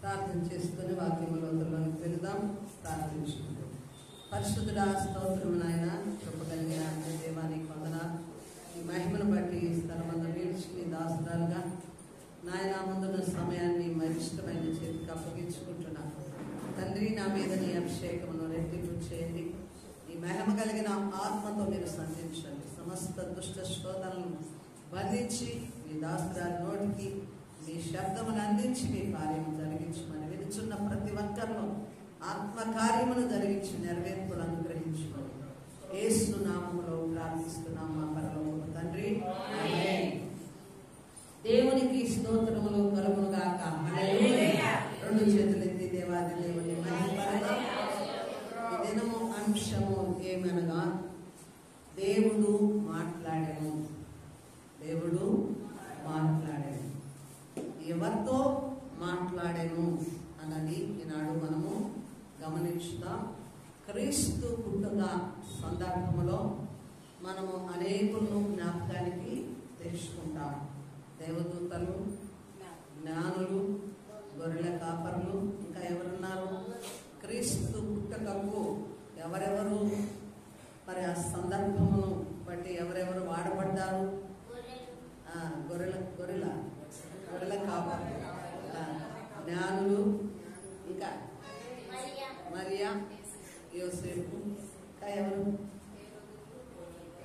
ప్రార్థన చేసుకుని వాక్యములోకి వెళదాం. ప్రార్థించుకుందాం. పరిశుద్ధుడా, స్తోత్రం నాయన, కృపగలిగిన దేవానికి వందనాలు. ఈ మహిమను బట్టి స్థలమందు నిలిచి నీ దాసురాలుగా నాయన ముందున్న సమయాన్ని మరిష్టమైన చేతికి అప్పగించుకుంటున్నాను. తండ్రి, నా మీద నీ అభిషేకమును రెట్టింపు చేయండి. ఈ మహిమ కలిగిన ఆత్మతో మీరు సంధించండి. సమస్త దుష్ట శోధనలను బంధించి మీ దాసురాలి నోటికి మీ శబ్దమును అందించి మీ కార్యము జరిగించమని వినుచున్న ప్రతి ఒక్కరిలో ఆత్మ కార్యమును జరిగించి నెరవేర్పులు అనుగ్రహించుకోండి. యేసు నామములో ప్రార్థిస్తున్నాం మా పరలోకపు తండ్రి, ఆమేన్. దేవునికి స్తోత్రములు కలుగును గాక. హల్లెలూయా. రెండు చేతులెత్తి దేవాది దేవుని మహిమపరచుదాం. ఈ దినము అంశము ఏమనగా దేవుడు మాట్లాడెను. దేవుడు మాట్లాడెను. ఎవరితో మాట్లాడెను అన్నది ఈనాడు మనము గమనించుదాం. క్రీస్తు పుట్టుక సందర్భంలో మనము అనేకులను జ్ఞాపకానికి తెచ్చుకుంటాం. దేవదూతలు, జ్ఞానులు, గొర్రెల కాపరులు, ఇంకా ఎవరున్నారు? క్రీస్తు పుట్టుకకు ఎవరెవరు మరి ఆ సందర్భమును బట్టి ఎవరెవరు వాడబడ్డారు? గొర్రెల కాపరులు, జ్ఞానులు, ఇంకా మరియా, యోసేపు, ఇంకా ఎవరు?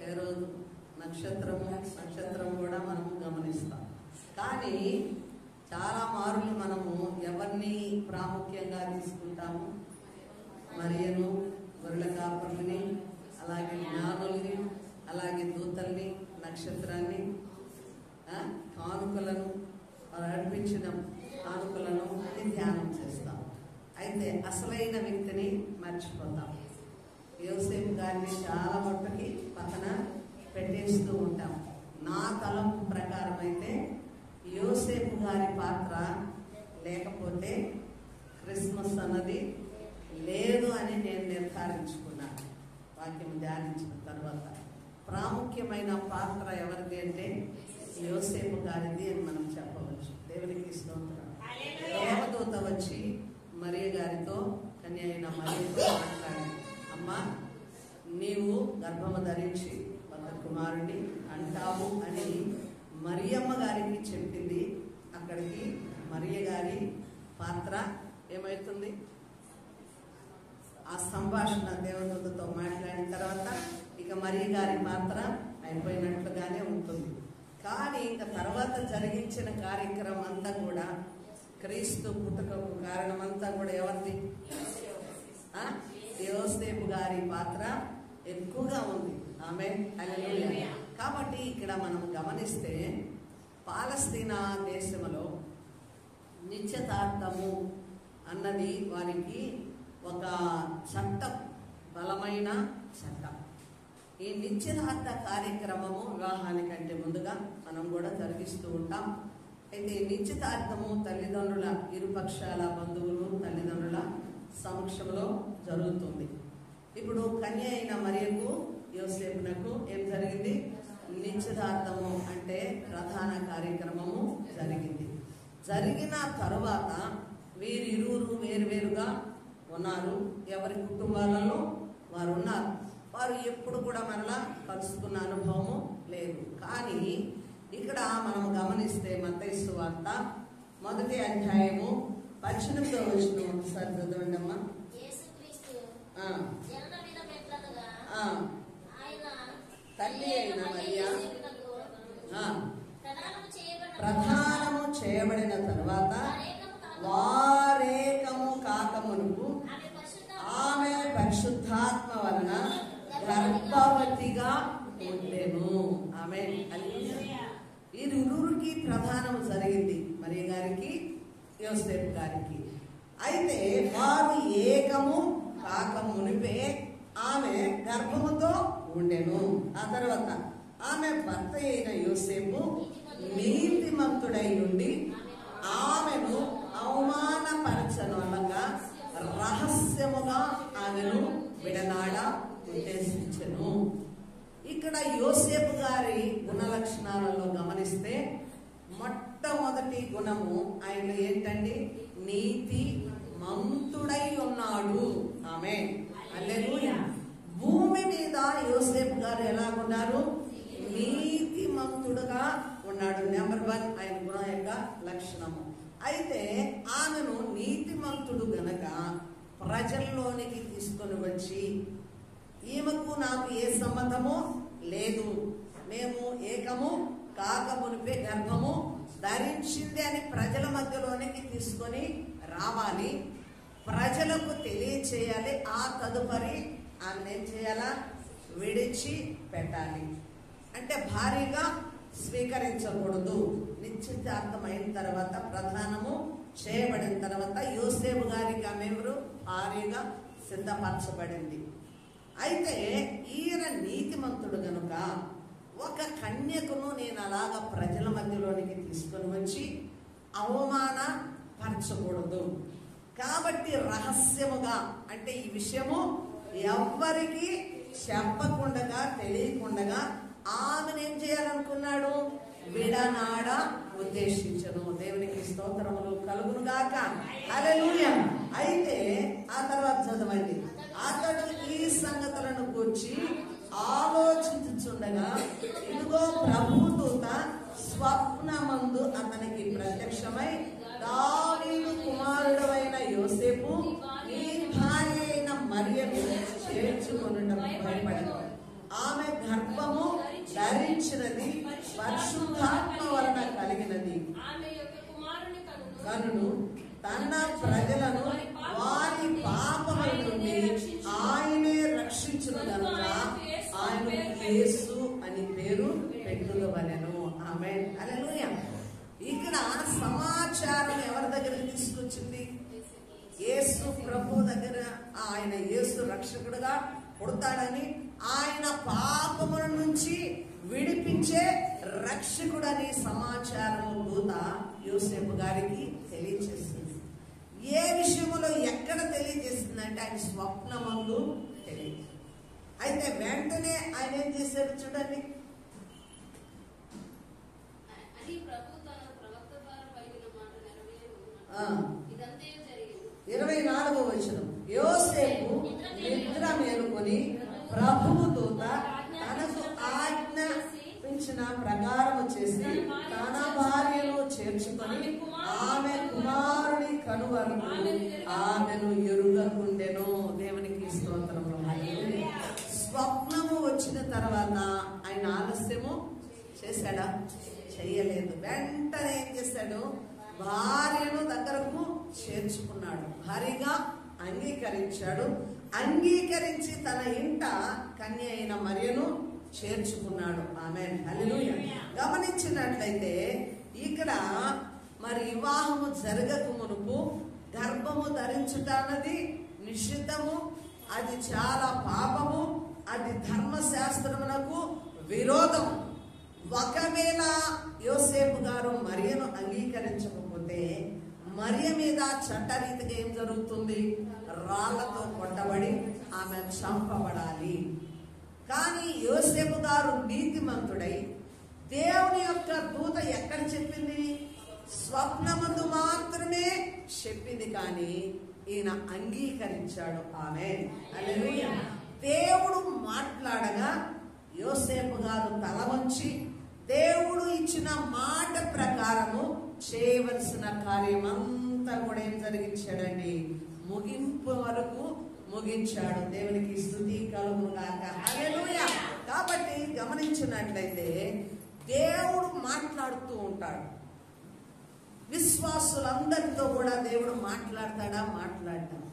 హేరోదు. నక్షత్రం కూడా మనము గమనిస్తాం. కానీ చాలా మారులు మనము ఎవరిని ప్రాముఖ్యంగా తీసుకుంటాము? మరియను, గొర్రెల కాపరులని, అలాగే జ్ఞానుల్ని, అలాగే దూతల్ని, నక్షత్రాన్ని, కానుకలను, వారు అర్పించిన కానుకలను ధ్యానం చేస్తాం. అయితే అసలైన వ్యక్తిని మర్చిపోతాం. యోసేపు గారిని చాలా మట్టుకి పక్కన పెట్టేస్తూ ఉంటాం. నా తలంపు ప్రకారం అయితే యోసేపు గారి పాత్ర లేకపోతే క్రిస్మస్ అన్నది లేదు అని నేను నిర్ధారించుకున్నాను. వాక్యం ధ్యానించిన తర్వాత ప్రాముఖ్యమైన పాత్ర ఎవరిది అంటే యోసేపు గారిది అని మనం చెప్పవచ్చు. దేవునికి స్తోత్రం. దేవదూత వచ్చి మరియ గారితో, కన్య అయిన మరియతో మాట్లాడింది. అమ్మా, నీవు గర్భము ధరించి ఒక కుమారుడిని అంటావు అని మరియమ్మ గారికి చెప్పింది. అక్కడికి మరియ గారి పాత్ర ఏమవుతుంది? ఆ సంభాషణ దేవదూతతో మాట్లాడిన తర్వాత ఇక మరియ గారి పాత్ర అయిపోయినట్లుగానే ఉంటుంది. కానీ ఇంకా తర్వాత జరిగించిన కార్యక్రమం అంతా కూడా, క్రీస్తు పుట్టుకకు కారణమంతా కూడా ఎవరిది? యోసేపు గారి పాత్ర ఎక్కువగా ఉంది. ఆమేన్, హల్లెలూయా. కాబట్టి ఇక్కడ మనం గమనిస్తే పాలస్తీనా దేశంలో నిశ్చితార్థము అన్నది వారికి ఒక చట్టం, బలమైన చట్టం. ఈ నిశ్చితార్థ కార్యక్రమము వివాహానికంటే ముందుగా మనం కూడా జరిగిస్తూ ఉంటాం. అయితే నిశ్చితార్థము తల్లిదండ్రుల, ఇరుపక్షాల బంధువులు, తల్లిదండ్రుల సమక్షంలో జరుగుతుంది. ఇప్పుడు కన్య అయిన మరియకు, యోసేపునకు ఏం జరిగింది? నిశ్చితార్థము అంటే ప్రధాన కార్యక్రమము జరిగింది. జరిగిన తరువాత వీరిరువురు వేరువేరుగా ఉన్నారు. ఎవరి కుటుంబాలలో వారు ఉన్నారు. వారు ఎప్పుడు కూడా మరలా కలుసుకున్న అనుభవము లేదు. కానీ ఇక్కడ మనం గమనిస్తే మత్తయి సువార్త 1వ అధ్యాయము 18వ వచనం ఒకసారి చదవండి అమ్మా. తల్లి అయిన మరియా ప్రధానము చేయబడిన తర్వాత వారేకము కాకమునుపు ఆమె పరిశుద్ధాత్మ వలన గర్భవతిగా ఉండెను. ఆమేన్, హల్లెలూయా. వీరిరువురికి ప్రధానము జరిగింది, మరియ గారికి, యోసేపు గారికి. అయితే వారు ఏకము కాక మునిపే ఆమె గర్భముతో ఉండెను. ఆ తర్వాత ఆమె భర్త అయిన యోసేపు నీతిమంతుడై ఉండి ఆమెను అవమానపరచను అనగా రహస్యముగా ఆమెను విడనాడ ఉద్దేశించెను. ఇక్కడ యోసేపు గారి గుణ లక్షణాలలో గమనిస్తే మొట్టమొదటి గుణము ఆయన ఏంటండి? నీతి మంతుడై ఉన్నాడు. ఆమేన్, హల్లెలూయా. భూమి మీద యోసేపు గారు ఎలాగున్నారు? నీతి మంతుడుగా ఉన్నాడు. నెంబర్ 1 ఆయన గుణం యొక్క లక్షణము. అయితే ఆమెను నీతిమంతుడు గనక ప్రజల్లోనికి తీసుకొని వచ్చి, ఈమెకు నాకు ఏ సంబంధము లేదు, మేము ఏకము కాక మునిపే గర్భము ధరించింది అని ప్రజల మధ్యలోనికి తీసుకొని రావాలి, ప్రజలకు తెలియచేయాలి. ఆ తదుపరి ఆమె ఏం చేయాలా? విడిచి పెట్టాలి. అంటే భారీగా స్వీకరించకూడదు. నిశ్చితార్థమైన తర్వాత, ప్రధానము చేయబడిన తర్వాత యోసేపు గారికి ఆమె ఎవరు? భారీగా సిద్ధపరచబడింది. అయితే ఈయన నీతిమంతుడు గనుక ఒక కన్యకును నేను అలాగా ప్రజల మధ్యలోనికి తీసుకొని వచ్చి అవమానపరచకూడదు. కాబట్టి రహస్యముగా, అంటే ఈ విషయము ఎవ్వరికి చెప్పకుండా, తెలియకుండా ఆమెనేం చేయాలనుకున్నాడు? విడనాడ ఉద్దేశించను. దేవునికి స్తోత్రములు కలుగును గాక. హల్లెలూయా. అయితే ఆ తర్వాత చదవండి. అతడు ఈ సంగతులను గురించి ఆలోచించుచుండగా ఇదిగో ప్రభుదూత స్వప్నమందు అతనికి ప్రత్యక్షమై, దావీదు కుమారుడైన యోసేపు నీ భార్య అయిన మరియను చేర్చుకొనుటకు భయపడను. ఆమె గర్భము ధరించినది పరిశుద్ధాత్మ వలన కలిగినది. కనుడు తన ప్రజలను వారి పాపముల నుండి ఆయనే రక్షించును గనుక ఆయన యేసు అని పేరు పెట్టుదవలెను. ఆమేన్, హల్లెలూయా. ఇక్కడ సమాచారం ఎవరి దగ్గరికి తీసుకొచ్చింది? యేసు ప్రభు దగ్గర. ఆయన యేసు రక్షకుడుగా పుడతాడని, ఆయన పాపముల నుంచి విడిపించే రక్షకుడని సమాచారం దూత యోసేపు గారికి తెలియజేసింది. ఏ విషయంలో ఎక్కడ తెలియజేసిందంటే ఆయన స్వప్నమందు తెలియజేసింది. అయితే వెంటనే ఆయన ఏం చేశారు చూడండి. 24వ వచనం. యోసేపు నిద్ర మేలుకొని ప్రభువు దూత తనకు ఆజ్ఞాపించిన ప్రకారము చేసి తన భార్యను చేర్చుకొని ఆమె కుమారుని కనువరకు ఆమెను ఎరుగకుండెను. దేవునికి స్తోత్రము. స్వప్నము వచ్చిన తర్వాత ఆయన ఆలస్యము చేశాడా? చెయ్యలేదు. వెంటనే ఏం చేశాడు? భార్యను దగ్గరకు చేర్చుకున్నాడు. భారీగా అంగీకరించాడు. అంగీకరించి తన ఇంట కన్య అయిన మరియను చేర్చుకున్నాడు. ఆమేన్, హల్లెలూయా. గమనించినట్లయితే ఇక్కడ మరి వివాహము జరగక మునుపు గర్భము ధరించుట అన్నది నిషిద్ధము. అది చాలా పాపము. అది ధర్మశాస్త్రమునకు విరోధం. ఒకవేళ యోసేపు గారు మరియను అంగీకరించకపోతే మరియ మీద చట్టరీతిగా ఏం జరుగుతుంది? రాళ్లతో కొట్టబడి ఆమె చంపబడాలి. కానీ యోసేపు గారు నీతిమంతుడై దేవుని యొక్క దూత ఎక్కడ చెప్పింది? స్వప్నమందు మాత్రమే చెప్పింది. కానీ ఈయన అంగీకరించాడు. ఆమేన్, హల్లెలూయా. దేవుడు మాట్లాడగా యోసేపు గారు తల వంచి దేవుడు ఇచ్చిన మాట ప్రకారము చేయవలసిన కార్యం అంతా కూడా ఏం జరిగించాడండి? ముగింపు వరకు ముగించాడు. దేవునికి స్తుతి కలుగును గాక. హల్లెలూయా. కాబట్టి గమనించినట్లయితే దేవుడు మాట్లాడుతూ ఉంటాడు. విశ్వాసులందరితో కూడా దేవుడు మాట్లాడతాడా? మాట్లాడతాడు.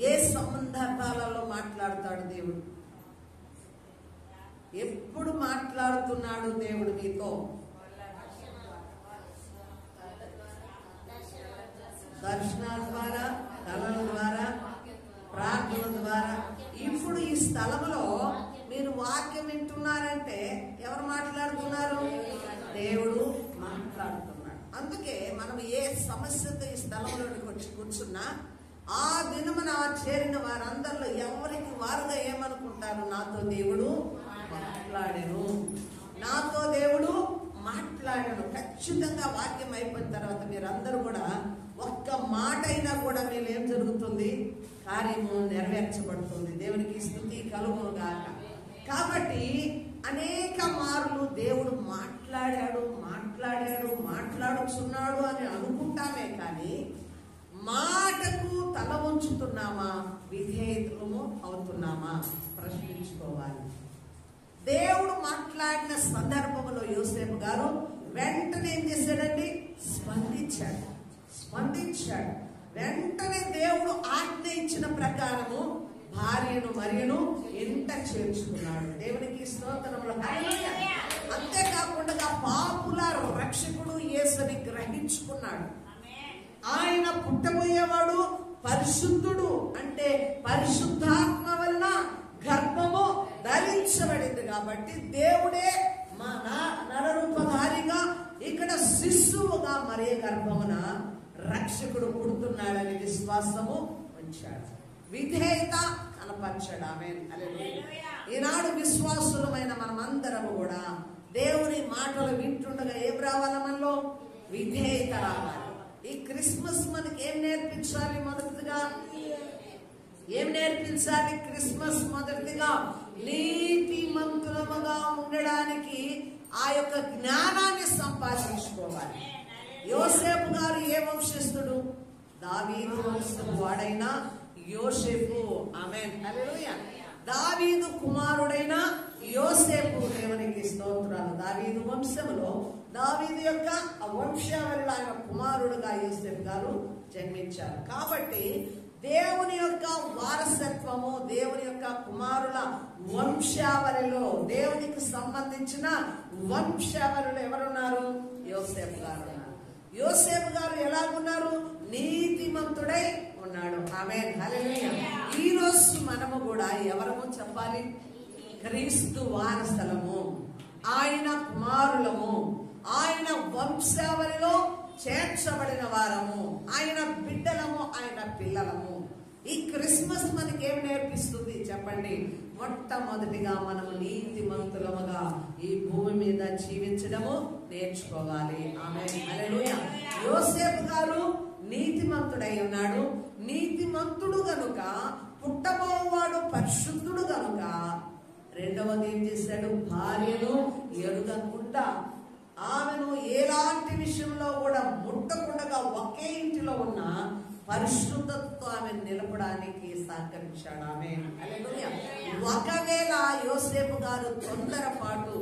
ఏ సందర్భాలలో మాట్లాడతాడు దేవుడు? ఎప్పుడు మాట్లాడుతున్నాడు దేవుడు మీతో? దర్శనాల ద్వారా, కళల ద్వారా, ప్రార్థన ద్వారా. ఇప్పుడు ఈ స్థలంలో మీరు వాక్యం వింటున్నారంటే ఎవరు మాట్లాడుతున్నారు? దేవుడు మాట్లాడుతున్నాడు. అందుకే మనం ఏ సమస్యతో ఈ స్థలంలోకి వచ్చి కూర్చున్నా ఆ దినమున చేరిన వారందరిలో ఎవరికి వారుగా ఏమనుకుంటారు? నాతో దేవుడు మాట్లాడెను, నాతో దేవుడు మాట్లాడను. ఖచ్చితంగా వాక్యం అయిపోయిన తర్వాత మీరందరూ కూడా ఒక్క కూడా మీరు ఏం జరుగుతుంది, కార్యము నెరవేర్చబడుతుంది. దేవునికి స్తుతి కలుగును గాక. కాబట్టి అనేక మార్లు దేవుడు మాట్లాడుచున్నాడు అని అనుకుంటామే కానీ మాటకు తల వంచుతున్నామా, విధేయతము అవుతున్నామా ప్రశ్నించుకోవాలి. దేవుడు మాట్లాడిన సందర్భంలో యోసేపు గారు వెంటనే ఏం చేశాడండి, స్పందించాడు. వెంటనే దేవుడు ఆజ్ఞ ఇచ్చిన ప్రకారము భార్యను మరియను ఎంత చేర్చుకున్నాడు. దేవునికి స్తోత్రములు. అంతేకాకుండా పాపుల రక్షకుడు యేసుని గ్రహించుకున్నాడు. ఆయన పుట్టబోయేవాడు పరిశుద్ధుడు, అంటే పరిశుద్ధాత్మ వలన గర్భము ధరించబడింది కాబట్టి దేవుడే మా నరరూపధారిగా ఇక్కడ శిశువుగా మరే గర్భమున రక్షకుడు పుడుతున్నాడని విశ్వాసము ఉంచాడు, విధేయత కనపరచాడు. ఆమేన్, హల్లెలూయా. ఈనాడు విశ్వాసులమైన మనమందరము కూడా దేవుని మాటలు వింటుండగా ఏం రావాలి, మనలో విధేయత రావాలి. ఈ క్రిస్మస్ మనకి ఏం నేర్పించాలి? మొదటిగా ఏం నేర్పించాలి? క్రిస్మస్ మొదటిగా నీతిమంతులముగా ఉండడానికి ఆ యొక్క జ్ఞానాన్ని సంపాదించుకోవాలి. యోసేపు గారు ఏ వంశస్థుడు? దావీదు వంశపు వాడైన యోసేపు. ఆమేన్, హల్లెలూయా. దావీదు కుమారుడైన యోసేపు. దేవునికి స్తోత్రాలు. దావీదు వంశములో దావీదు యొక్క వంశావళిలో ఆయన కుమారుడుగా యోసేపు గారు జన్మించారు. కాబట్టి దేవుని యొక్క వారసత్వము, దేవుని యొక్క కుమారుల వంశావళిలో దేవునికి సంబంధించిన వంశావళిలో ఎవరున్నారు? యోసేపు గారు ఉన్నారు. యోసేపు గారు ఎలాగున్నారు? నీతిమంతుడై ఉన్నాడు. ఆమేన్, హల్లెలూయా. ఈ రోజు మనము కూడా ఎవరము చెప్పాలి? క్రీస్తు వారసులము, ఆయన కుమారులము, ఆయన వంశావళిలో చేర్చబడిన వారము, ఆయన బిడ్డలము, ఆయన పిల్లలము. ఈ క్రిస్మస్ మనకి ఏం నేర్పిస్తుంది చెప్పండి? మొట్టమొదటిగా మనము నీతిమంతులముగా ఈ భూమి మీద జీవించడము నేర్చుకోవాలి. ఆమేన్, హల్లెలూయా. యోసేపు గారు నీతిమంతుడై ఉన్నాడు. నీతిమంతుడు గనుక, పుట్టబోవాడు పరిశుద్ధుడు గనుక, రెండవది ఏం చేశాడు? భార్యను ఎరుగకుండా, ఆమెను ఎలాంటి విషయంలో కూడా ముట్టకుండా ఒకే ఇంటిలో ఉన్న పరిశుద్ధతతో ఆమె నిలపడానికి సహకరించాడు. ఆమేన్, హల్లెలూయా. ఒకవేళ యోసేపు గారు తొందరపాటు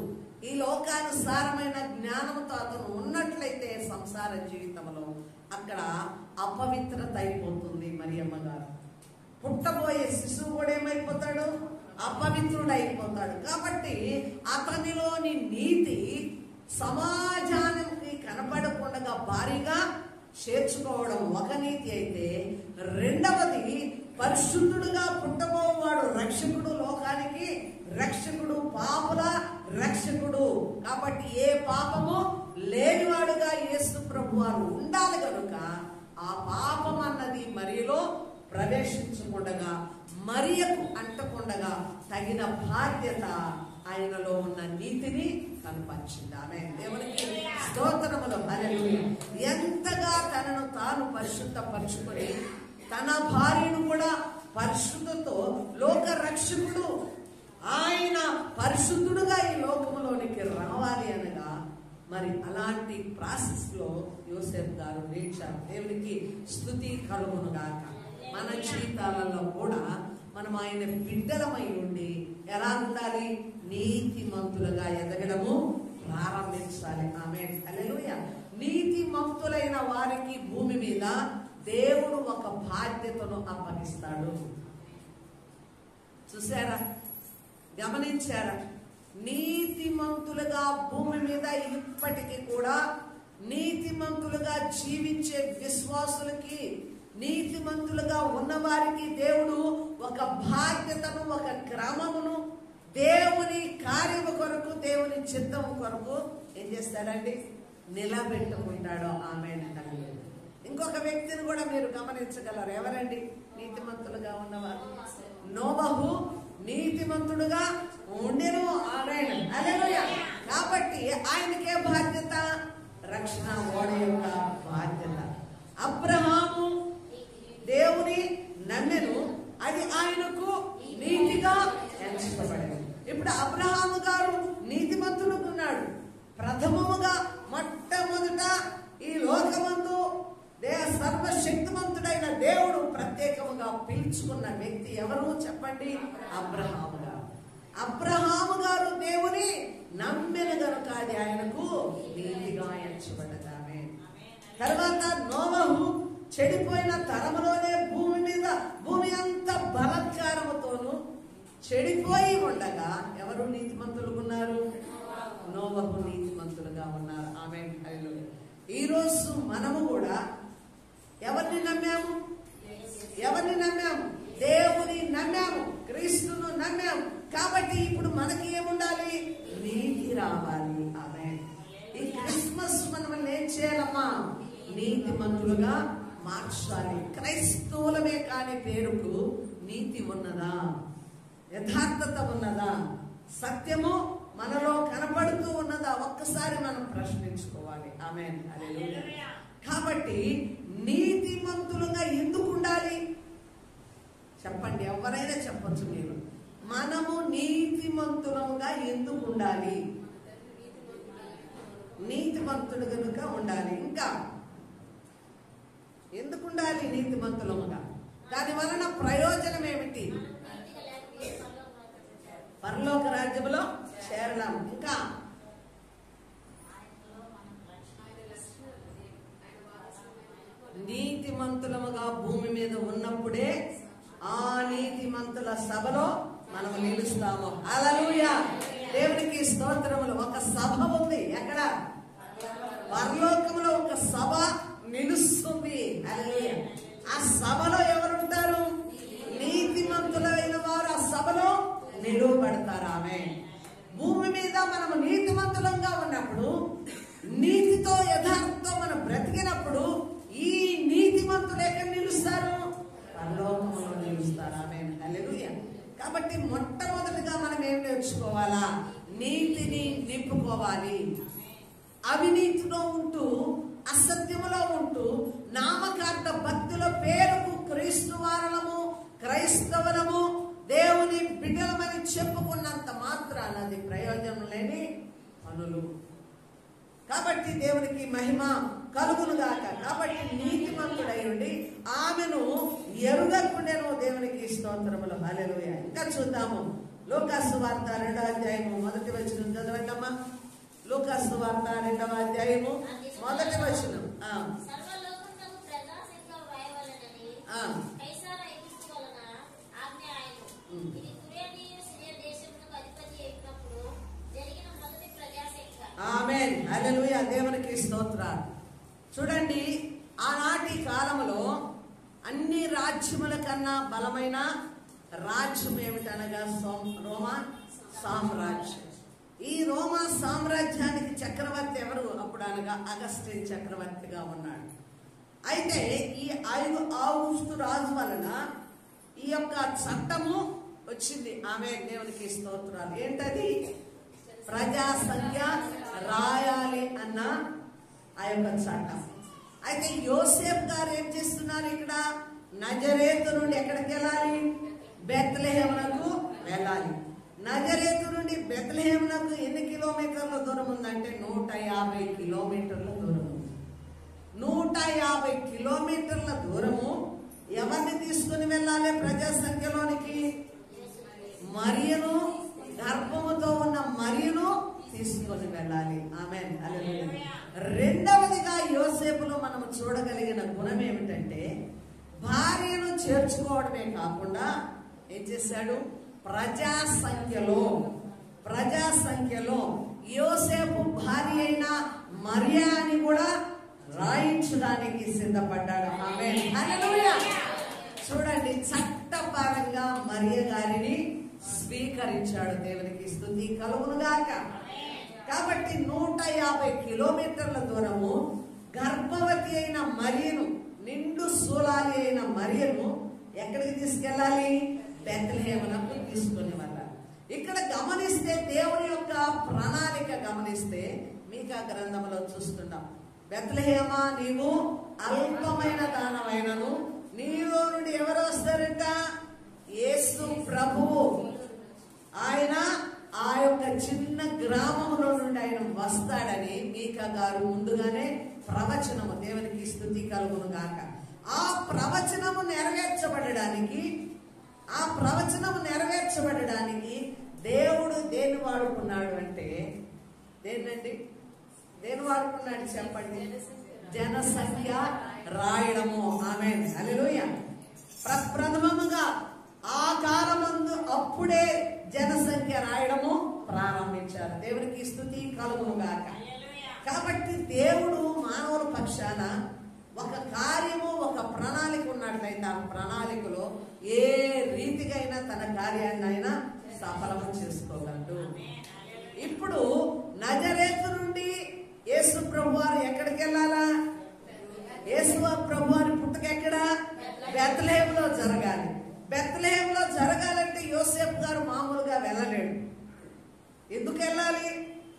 ఈ లోకానుసారమైన జ్ఞానంతో అతను ఉన్నట్లయితే సంసార జీవితంలో అక్కడ అపవిత్రత అయిపోతుంది. మరియమ్మ గారు పుట్టబోయే శిశువు కూడా ఏమైపోతాడు? అపవిత్రుడైపోతాడు. కాబట్టి అతనిలోని నీతి సమాజానికి కనపడకుండా భారీగా చేర్చుకోవడం ఒక నీతి అయితే, రెండవది పరిశుద్ధుడుగా పుట్టబోవాడు రక్షకుడు, లోకానికి రక్షకుడు, పాపుల రక్షకుడు. కాబట్టి ఏ పాపము లేనివాడుగా యేసు ప్రభువారు ఉండాలి కనుక ఆ పాపం అన్నది మరియలో ప్రవేశించకుండా, మరియకు అంటకుండా తగిన బాధ్యత ఆయనలో ఉన్న నీతిని కనపరిచింది. ఆమె దేవునికి స్తోత్రములు. హల్లెలూయా. ఎంతగా తనను తాను పరిశుద్ధపరచుకొని తన భార్యను కూడా పరిశుద్ధతో, లోక రక్షకుడు ఆయన పరిశుద్ధుడుగా ఈ లోకంలోనికి రావాలి అనగా మరి అలాంటి ప్రాసెస్ లో యోసేపు గారు నేర్చారు. దేవునికి స్తుతి కలుగును గాక. మన జీవితాలలో కూడా మనం ఆయన బిడ్డలమై ఉండి ఎలా ఉండాలి? నీతిమంతులుగా ఎదగడము ప్రారంభించాలి. ఆమేన్, హల్లెలూయా. నీతిమంతులైన వారికి భూమి మీద దేవుడు ఒక బాధ్యతను అప్పగిస్తాడు. చూసారా? గమనించారా? నీతిమంతులుగా భూమి మీద ఇప్పటికీ కూడా నీతిమంతులుగా జీవించే విశ్వాసులకి, నీతిమంతులుగా ఉన్నవారికి దేవుడు ఒక బాధ్యతను, ఒక క్రమమును, దేవుని కార్యము కొరకు, దేవుని చిత్తము కొరకు ఏం చేస్తాడండి? నిలబెట్టుకుంటాడు. ఆమేన్. ఇంకొక వ్యక్తిని కూడా మీరు గమనించగలరు. ఎవరండి నీతిమంతులుగా ఉన్నవారు? నోవహు నీతిమంతుడుగా ఉండెను. ఆమేన్, హల్లెలూయా. కాబట్టి ఆయనకే బాధ్యత? రక్షణ ఓడ యొక్క బాధ్యత. అబ్రహాము సర్వశక్తిమంతుడైన దేవుడు ప్రత్యేకముగా పిలుచుకున్న వ్యక్తి ఎవరు చెప్పండి? అబ్రహాము గారు. అబ్రహాము గారు దేవుని నమ్మిన గనుక అది ఆయనకు నీతిగా ఎంచబడ్డదామే. తర్వాత నోవహు చెడిపోయిన తరములోనే భూమి అంత బలాత్కారముతోను చెడిపోయి ఉండగా ఎవరు నీతిమంతులుగా ఉన్నారు? నోవహు నీతిమంతులుగా ఉన్నారు. ఆమేన్. హల్లెలూయా. ఈరోజు మనము కూడా ఎవరిని నమ్మాము? దేవుని నమ్మాము, క్రీస్తును నమ్మాము. కాబట్టి ఇప్పుడు మనకి ఏముండాలి? నీతి రావాలి. ఆమేన్. ఈ క్రిస్మస్ మనల్ని ఏం చేయాలమ్మా? నీతిమంతులుగా మార్చాలి. క్రైస్తవులమే కాని పేరుకు నీతి ఉన్నదా? యథార్థత ఉన్నదా? సత్యము మనలో కనపడుతూ ఉన్నదా? ఒక్కసారి మనం ప్రశ్నించుకోవాలి. ఆమేన్. హల్లెలూయా. కాబట్టి నీతిమంతులుగా ఎందుకు ఉండాలి చెప్పండి? ఎవరైనా చెప్పొచ్చు మీరు. మనము నీతిమంతులుగా ఎందుకు ఉండాలి? నీతిమంతుడు కనుక ఉండాలి. ఇంకా ఎందుకు ఉండాలి నీతిమంతులుగా? దాని వలన ప్రయోజనం ఏమిటి? పరలోక రాజ్యంలో చేరడం. ఇంకా నీతిమంతులముగా భూమి మీద ఉన్నప్పుడే ఆ నీతిమంతుల సభలో మనం నిలుస్తాము. హల్లెలూయా. దేవునికి స్తోత్రములు. ఒక సభ ఉంది. ఎక్కడ? పరలోకంలో ఒక సభ నిలుస్తుంది. హల్లెలూయా. ఆ సభలో ఎవరుంటారు? నీతిమంతులైన వారు ఆ సభలో నిలువబడతారు. ఆమేన్. భూమి మీద మనము నీతిమంతులంగా ఉన్నప్పుడు, నీతితో యథార్థంతో మనం బ్రతికినప్పుడు ఈ నీతిమంతులు ఎక్కడ నిలుస్తారు? పరలోకంలో నిలుస్తారు. ఆమేన్. హల్లెలూయా. కాబట్టి మొట్టమొదటిగా మనం ఏం నేర్చుకోవాలా? నీతిని నింపుకోవాలి. అవినీతిలో ఉంటూ, అసత్యములో ఉంటూ, నామకార్థ భక్తుల పేరుకు క్రీస్తు వారలము, క్రైస్తవులము, దేవుని బిడ్డలమని చెప్పుకున్నంత మాత్రాన అది ప్రయోజనం లేని పనులు. కాబట్టి దేవునికి మహిమ కలుగును గాక. కాబట్టి నీతిమంతుడై ఉండి ఆమెను ఎరుగకుండెను. దేవునికి స్తోత్రములు. హల్లెలూయా. ఇంకా చూద్దాము. లూకాసు వార్త 2వ అధ్యాయము 1వ వచనం చదవండమ్మా. లూకాసు వార్త 2వ అధ్యాయము 1వ వచనం. ఆమేన్. హల్లెలూయా. దేవునికి స్తోత్రాలు. చూడండి, ఆనాటి కాలంలో అన్ని రాజ్యముల కన్నా బలమైన రాజ్యం ఏమిటనగా రోమా సామ్రాజ్యం. ఈ రోమా సామ్రాజ్యానికి చక్రవర్తి ఎవరు అప్పుడు అనగా అగస్టిన్ చక్రవర్తిగా ఉన్నాడు. అయితే ఈ ఆగుస్తు రాజు వలన ఈ యొక్క చట్టము వచ్చింది. ఆమేన్. దేవునికి స్తోత్రాలు. ఏంటది? ప్రజా సంఖ్య రాయాలి అన్న ఆ యొక్క చట్టం. అయితే యోసేపు గారు ఏం చేస్తున్నారు? ఇక్కడ నజరేతు నుండి ఎక్కడికి వెళ్ళాలి? బెత్లెహేమునకు వెళ్ళాలి. నజరేతు నుండి బెత్లెహేమునకు ఎన్ని కిలోమీటర్ల దూరం ఉందంటే 150 కిలోమీటర్ల దూరం ఉంది. 150 కిలోమీటర్ల దూరము ఎవరిని తీసుకుని వెళ్ళాలి? ప్రజా సంఖ్యలోనికి మరియను, గర్భముతో ఉన్న మరియను తీసుకొని వెళ్ళాలి. ఆమేన్. హల్లెలూయా. రెండవదిగా యోసేపులో మనం చూడగలిగిన గుణం ఏమిటంటే భార్యను చేర్చుకోవడమే కాకుండా ఏం చేశాడు? ప్రజా సంఖ్యలో యోసేపు భార్య అయిన మరియాని కూడా రాయించడానికి సిద్ధపడ్డాడు. ఆమేన్. హల్లెలూయా. చూడండి, చట్టపరంగా మరియ గారిని స్వీకరించాడు. దేవునికి స్తుతి కలుగునుగాక. కాబట్టి 150 కిలోమీటర్ల దూరము గర్భవతి అయిన మరియను, నిండు సూలాలి అయిన మరియను ఎక్కడికి తీసుకెళ్ళాలి? బెత్లెహేమునకు తీసుకుని వెళ్ళాలి. ఇక్కడ గమనిస్తే దేవుని యొక్క ప్రణాళిక గమనిస్తే మీకా గ్రంథంలో చూస్తున్నాం. బెత్లెహేమా, నీవు అల్పమైన దానమైనను నీలో నుండి ఎవరు వస్తారంట? యేసు ప్రభువు. ఆయన ఆ యొక్క చిన్న గ్రామంలో నుండి ఆయన వస్తాడని మీకా గారు ముందుగానే ప్రవచనము. దేవునికి స్తుతి కలుగును గాక. ప్రవచనము నెరవేర్చబడడానికి దేవుడు దేన్ని వాడుకున్నాడు అంటే, దేన్నండి దేన్ని వాడుకున్నాడు చెప్పండి? జనసంఖ్య రాయడము. ఆమేన్, హల్లెలూయా. ప్రప్రథమముగా ఆ కాలమందు అప్పుడే జనసంఖ్య రాయడము ప్రారంభించారు. దేవునికి స్తుతి కలుగును గాక. కాబట్టి దేవుడు మానవుల పక్షాన ఒక కార్యము, ఒక ప్రణాళిక ఉన్నట్లయితే ఆ ప్రణాళికలో ఏ రీతిగా అయినా తన కార్యాన్ని అయినా సఫలము చేసుకోగలడు. ఇప్పుడు నజరేతు నుండి యేసు ప్రభువారు ఎక్కడికి వెళ్ళాలా? యేసు ప్రభువారి పుట్టుక ఎక్కడ? బెత్లెహేములో జరగాలి. బెత్లెహేములో జరగాలంటే యోసేపు గారు మామూలుగా వెళ్ళలేడు. ఎందుకు వెళ్ళాలి?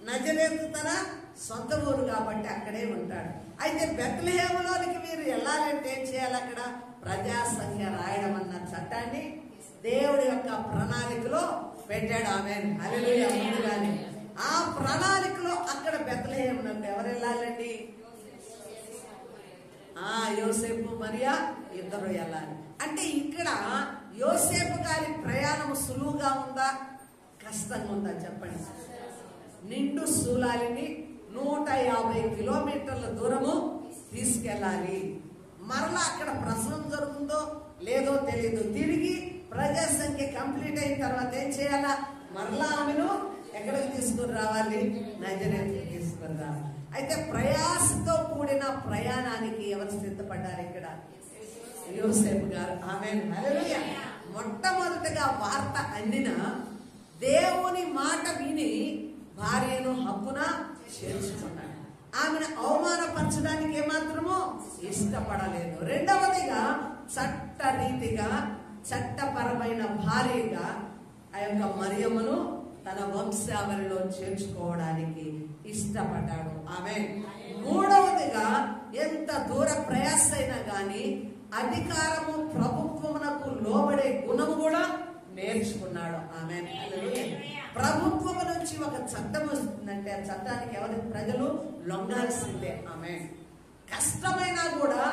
నజరేతు తన సొంత ఊరు కాబట్టి అక్కడే ఉంటాడు. అయితే బెత్లెహేములోనికి మీరు వెళ్ళాలంటే ఏం చేయాలి? అక్కడ ప్రజా సంఖ్య రాయడం అన్న చట్టాన్ని దేవుడి యొక్క ప్రణాళికలో పెట్టాడు. ఆమేన్, హల్లెలూయా. ముందుగానే ఆ ప్రణాళికలో అక్కడ బెత్లెహేములోకి ఎవరు వెళ్ళాలండి? యోసేపు మరియా ఇద్దరు వెళ్ళాలి. అంటే ఇక్కడ యోసేపు గారి ప్రయాణం సులువుగా ఉందా, కష్టంగా ఉందా చెప్పండి? నిండు శూలాలిని 150 కిలోమీటర్ల దూరము తీసుకెళ్ళాలి. మరలా అక్కడ ప్రసవం జరుగుతుందో లేదో తెలియదు. తిరిగి ప్రజా సంఖ్య కంప్లీట్ అయిన తర్వాత ఏం చేయాలా? మరలా ఆమెను ఎక్కడికి తీసుకుని రావాలి? నజరేతుకి తీసుకుని రావాలి. అయితే ప్రయాసతో కూడిన ప్రయాణానికి ఎవరు సిద్ధపడ్డారు? ఇక్కడ యోసేపు గారు. ఆమేన్, హల్లెలూయా. మొట్టమొదటిగా వార్త అందిన దేవుని మాట విని భార్యను హక్కున చేర్చుకున్నాడు. ఆమెను అవమానపరచడానికి ఏమాత్రమో ఇష్టపడలేదు. రెండవదిగా చట్టరీతిగా, చట్టపరమైన భార్యగా ఆ యొక్క మరియమ్మను తన వంశావళిలో చేర్చుకోవడానికి ఇష్టపడ్డాడు. ఆమె మూడవదిగా ఎంత దూర ప్రయాస అయినా గాని అధికారము, ప్రభుత్వమునకు లోబడే గుణము కూడా నేర్చుకున్నాడు. ఆమె ప్రభుత్వం నుంచి ఒక చట్టం వస్తుందంటే ఆ చట్టానికి ఎవరి ప్రజలు లొంగాల్సిందే. ఆమె కష్టమైనా కూడా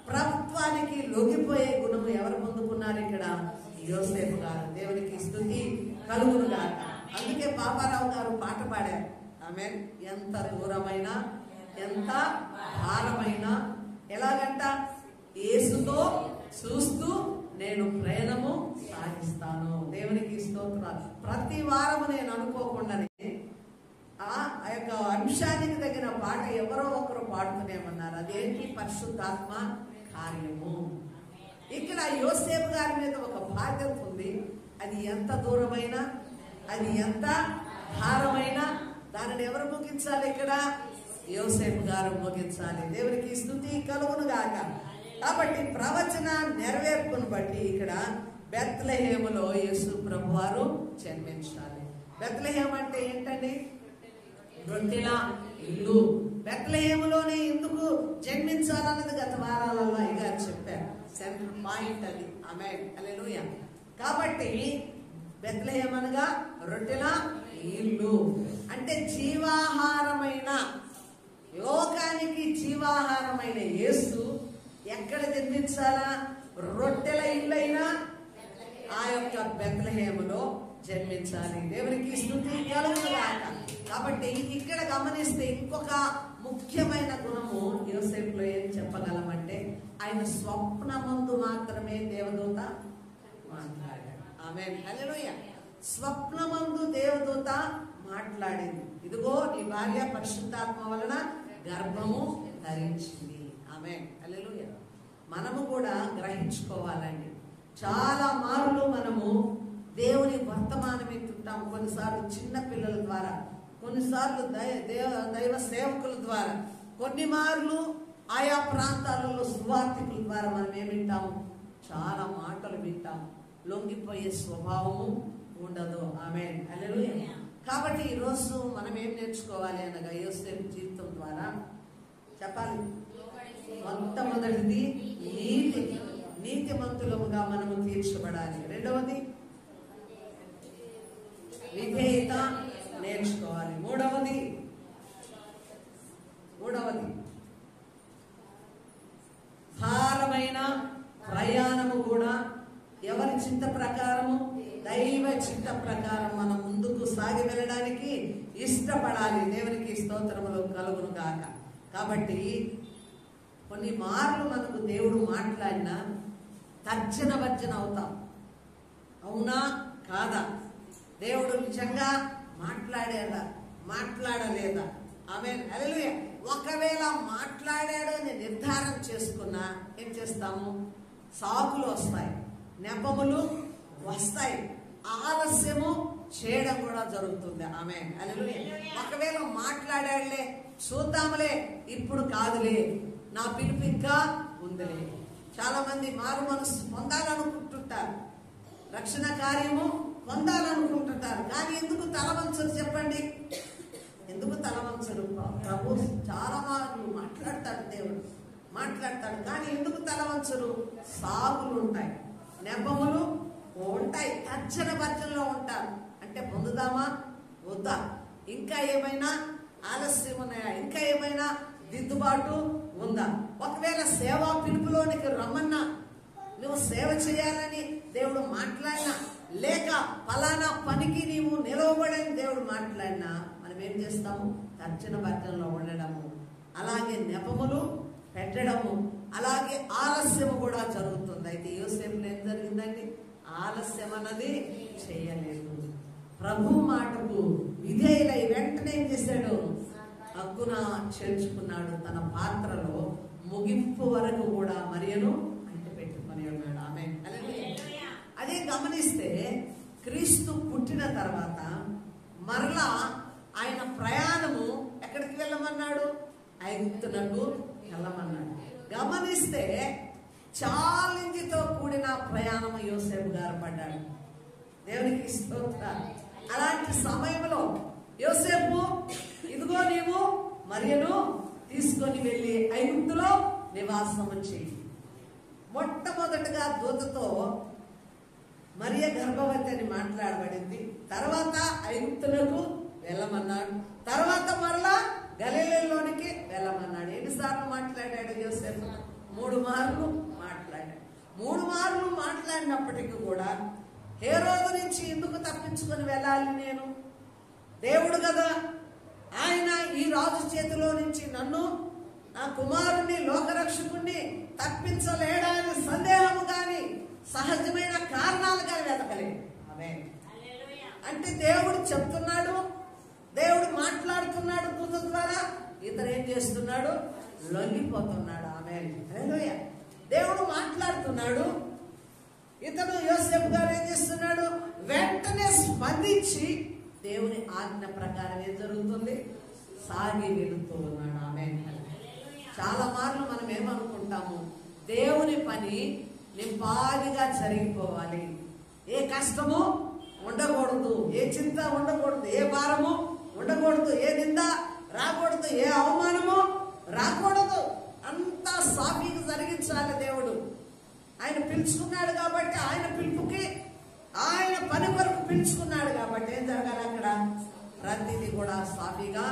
ప్రభుత్వానికి లొంగిపోయే గుణము ఎవరు పొందుకున్నారు? ఇక్కడ యోసేపు గారు. దేవునికి స్తుతి కలుగును గాక. అందుకే పాపారావు గారు పాట పాడారు. ఆమె ఎంత దూరమైనా, ఎంత భారమైనా, ఎలాగంట? యేసుతో చూస్తూ నేను ప్రయాణము సాగిస్తాను. దేవునికి స్తోత్రాలు. ప్రతి వారము నేను అనుకోకుండానే ఆ యొక్క అంశానికి తగిన పాట ఎవరో ఒకరు పాడుతూనేమన్నారు. అదేంటి? పరిశుద్ధాత్మ కార్యము. ఇక్కడ యోసేపు గారి మీద ఒక బాధ్యత ఉంది. అది ఎంత దూరమైనా, అది ఎంత భారమైనా దానిని ఎవరు ముగించాలి? ఇక్కడ యోసేపు గారు ముగించాలి. దేవునికి స్తుతి కలుగును గాక. కాబట్టి ప్రవచన నెరవేర్పును బట్టి ఇక్కడ బెత్లెహేములో యేసు ప్రభువారు జన్మించాలి. బెత్లెహేము అంటే ఏంటండి? రొట్టెల ఇల్లు. బెత్లెహేములోనే ఎందుకు జన్మించాలన్నది గత వారాలలో అయ్యగారు చెప్పారు. సెంట్రల్ పాయింట్ అది. ఆమేన్, హల్లెలూయా. కాబట్టి బెత్లెహేము అనగా రొట్టెల ఇల్లు అంటే జీవాహారమైన, లోకానికి జీవాహారమైన యేసు ఎక్కడ జన్మించాలా? రొట్టెల ఇల్లైనా ఆ యొక్క బెత్లెహేములో జన్మించాలి. దేవునికి స్తుతి కలుగును గాక. కాబట్టి ఇక్కడ గమనిస్తే ఇంకొక ముఖ్యమైన గుణము యోసేపులో ఏం చెప్పగలమంటే ఆయన స్వప్నమందు మాత్రమే దేవదూత మాట్లాడాడు. ఆమేన్, హల్లెలూయా. స్వప్నమందు దేవదూత మాట్లాడింది. ఇదిగో నీ భార్య పరిశుద్ధాత్మ వలన గర్భము ధరించింది. ఆమేన్, హల్లెలూయా. మనము కూడా గ్రహించుకోవాలండి. చాలా మార్లు మనము దేవుని వర్తమానం ఎత్తుంటాం. కొన్నిసార్లు చిన్న పిల్లల ద్వారా, కొన్నిసార్లు దైవ సేవకుల ద్వారా, కొన్ని మార్లు ఆయా ప్రాంతాలలో సువార్తికుల ద్వారా మనం ఏం వింటాము? చాలా మాటలు వింటాము. లొంగిపోయే స్వభావము ఉండదు. ఆమేన్, హల్లెలూయా. కాబట్టి ఈరోజు మనం ఏం నేర్చుకోవాలి అనగా యోసేపు జీవితం ద్వారా చెప్పాలి. మొట్టమొదటిది నీతిమంతులముగా మనము తీర్చబడాలి. రెండవది విధేయత నేర్చుకోవాలి. మూడవది భారమైన ప్రయాణము కూడా ఎవరి చిత్త ప్రకారము, దైవ చిత్త ప్రకారం మనం ముందుకు సాగి వెళ్ళడానికి ఇష్టపడాలి. దేవునికి స్తోత్రములు కలుగును గాక. కాబట్టి కొన్ని మార్లు మనకు దేవుడు మాట్లాడినా తర్జన భర్జన అవుతాం. అవునా కాదా, దేవుడు నిజంగా మాట్లాడలేదా? ఆమేన్, హల్లెలూయా. ఒకవేళ మాట్లాడాడు అని నిర్ధారణ చేసుకున్నా ఏం చేస్తాము? సాకులు వస్తాయి, నెపములు వస్తాయి, ఆలస్యము చేయడం కూడా జరుగుతుంది. ఆమేన్, హల్లెలూయా. ఒకవేళ మాట్లాడాడులే, చూద్దాంలే, ఇప్పుడు కాదులే, నా పిలుపు ఇంకా ఉందిలే. చాలా మంది మారు మనసు పొందాలనుకుంటుంటారు, రక్షణ కార్యము పొందాలనుకుంటుంటారు. కానీ ఎందుకు తలవంచరు చెప్పండి? ఎందుకు తలవంచరు? ప్రభు చాలా మార్లు మాట్లాడతాడు, దేవుడు మాట్లాడతాడు. కానీ ఎందుకు తలవంచరు? సాగులు ఉంటాయి, నెపములు ఉంటాయి, తర్జన భర్జనలో ఉంటారు. అంటే పొందుదామా వద్దా, ఇంకా ఏమైనా ఆలస్యం ఉన్నాయా, ఇంకా ఏమైనా దిద్దుబాటు ఉందా? ఒకవేళ సేవా పిలుపులోనికి రమ్మన్నా, నువ్వు సేవ చేయాలని దేవుడు మాట్లాడినా, లేక ఫలానా పనికి నీవు నిలవబడని దేవుడు మాట్లాడినా, మనం ఏం చేస్తాము? తర్జన భర్జనలో ఉండడము, అలాగే నెపములు పెట్టడము, అలాగే ఆలస్యము కూడా జరుగుతుంది. అయితే యోసేపులో ఏం జరిగిందండి? ఆలస్యం అన్నది చేయలేదు. ప్రభు మాటకు విధేయులై వెంటనే ఏం చేశాడు? హక్కున చేర్చుకున్నాడు. తన పాత్రలో ముగింపు వరకు కూడా మరియను అంటే పెట్టుకొని ఉన్నాడు. ఆమేన్, హల్లెలూయా. అదే గమనిస్తే క్రీస్తు పుట్టిన తర్వాత మరలా ఆయన ప్రయాణము ఎక్కడికి వెళ్ళమన్నాడు? ఐగుప్తునకు వెళ్ళమన్నాడు. గమనిస్తే ఛాలెంజ్తో కూడిన ప్రయాణం యోసేపు గారు పడ్డాడు. దేవునికి స్తోత్రం. అలాంటి సమయంలో యోసేపు, ఇదిగో నీవు మరియను తీసుకొని వెళ్ళి ఐగుప్తులో నివాసం చేయి. మొట్టమొదటిగా దూతతో మరియ గర్భవతి అని మాట్లాడబడింది. తర్వాత ఐగుప్తులకు వెళ్ళమన్నాడు. తర్వాత మరలా గలిలయలోనికి వెళ్ళమన్నాడు. ఎన్నిసార్లు మాట్లాడాడు యోసేపు? 3 మార్లు మాట్లాడాడు. 3 మార్లు మాట్లాడినప్పటికీ కూడా హేరోదు నుంచి ఎందుకు తప్పించుకొని వెళ్ళాలి నేను? దేవుడు కదా, ఆయన ఈ రాజు చేతిలో నుంచి నన్ను, నా కుమారుణ్ణి, లోకరక్షకుణ్ణి తప్పించలేడా అని సందేహము గాని, సహజమైన కారణాలు కానీ వెతకలేదు. ఆమేన్. అంటే దేవుడు చెప్తున్నాడు, దేవుడు మాట్లాడుతున్నాడు దూత ద్వారా, ఇతను ఏం చేస్తున్నాడు? లొంగిపోతున్నాడు. ఆమేన్, హల్లెలూయా. దేవుడు మాట్లాడుతున్నాడు, ఇతను యోసేపు గారు ఏం చేస్తున్నాడు? వెంటనే స్పందించి దేవుని ఆజ్ఞ ప్రకారం ఏం జరుగుతుంది? సాగి వెళుతూ ఉన్నాడు. ఆమేన్. చాలా మార్లు మనం ఏమనుకుంటాము? దేవుని పని నింపాదిగా జరిగిపోవాలి, ఏ కష్టము ఉండకూడదు, ఏ చింత ఉండకూడదు, ఏ భారము ఉండకూడదు, ఏ నింద రాకూడదు, ఏ అవమానము రాకూడదు, అంతా సాఫీగా జరిగించాలి. దేవుడు ఆయన పిలుచుకున్నాడు కాబట్టి, ఆయన పిలుపుకి, ఆయన పని కొరకు పిలుచుకున్నాడు కాబట్టి ఏం జరగాలి? అక్కడ ప్రతిదీ కూడా సాఫీగా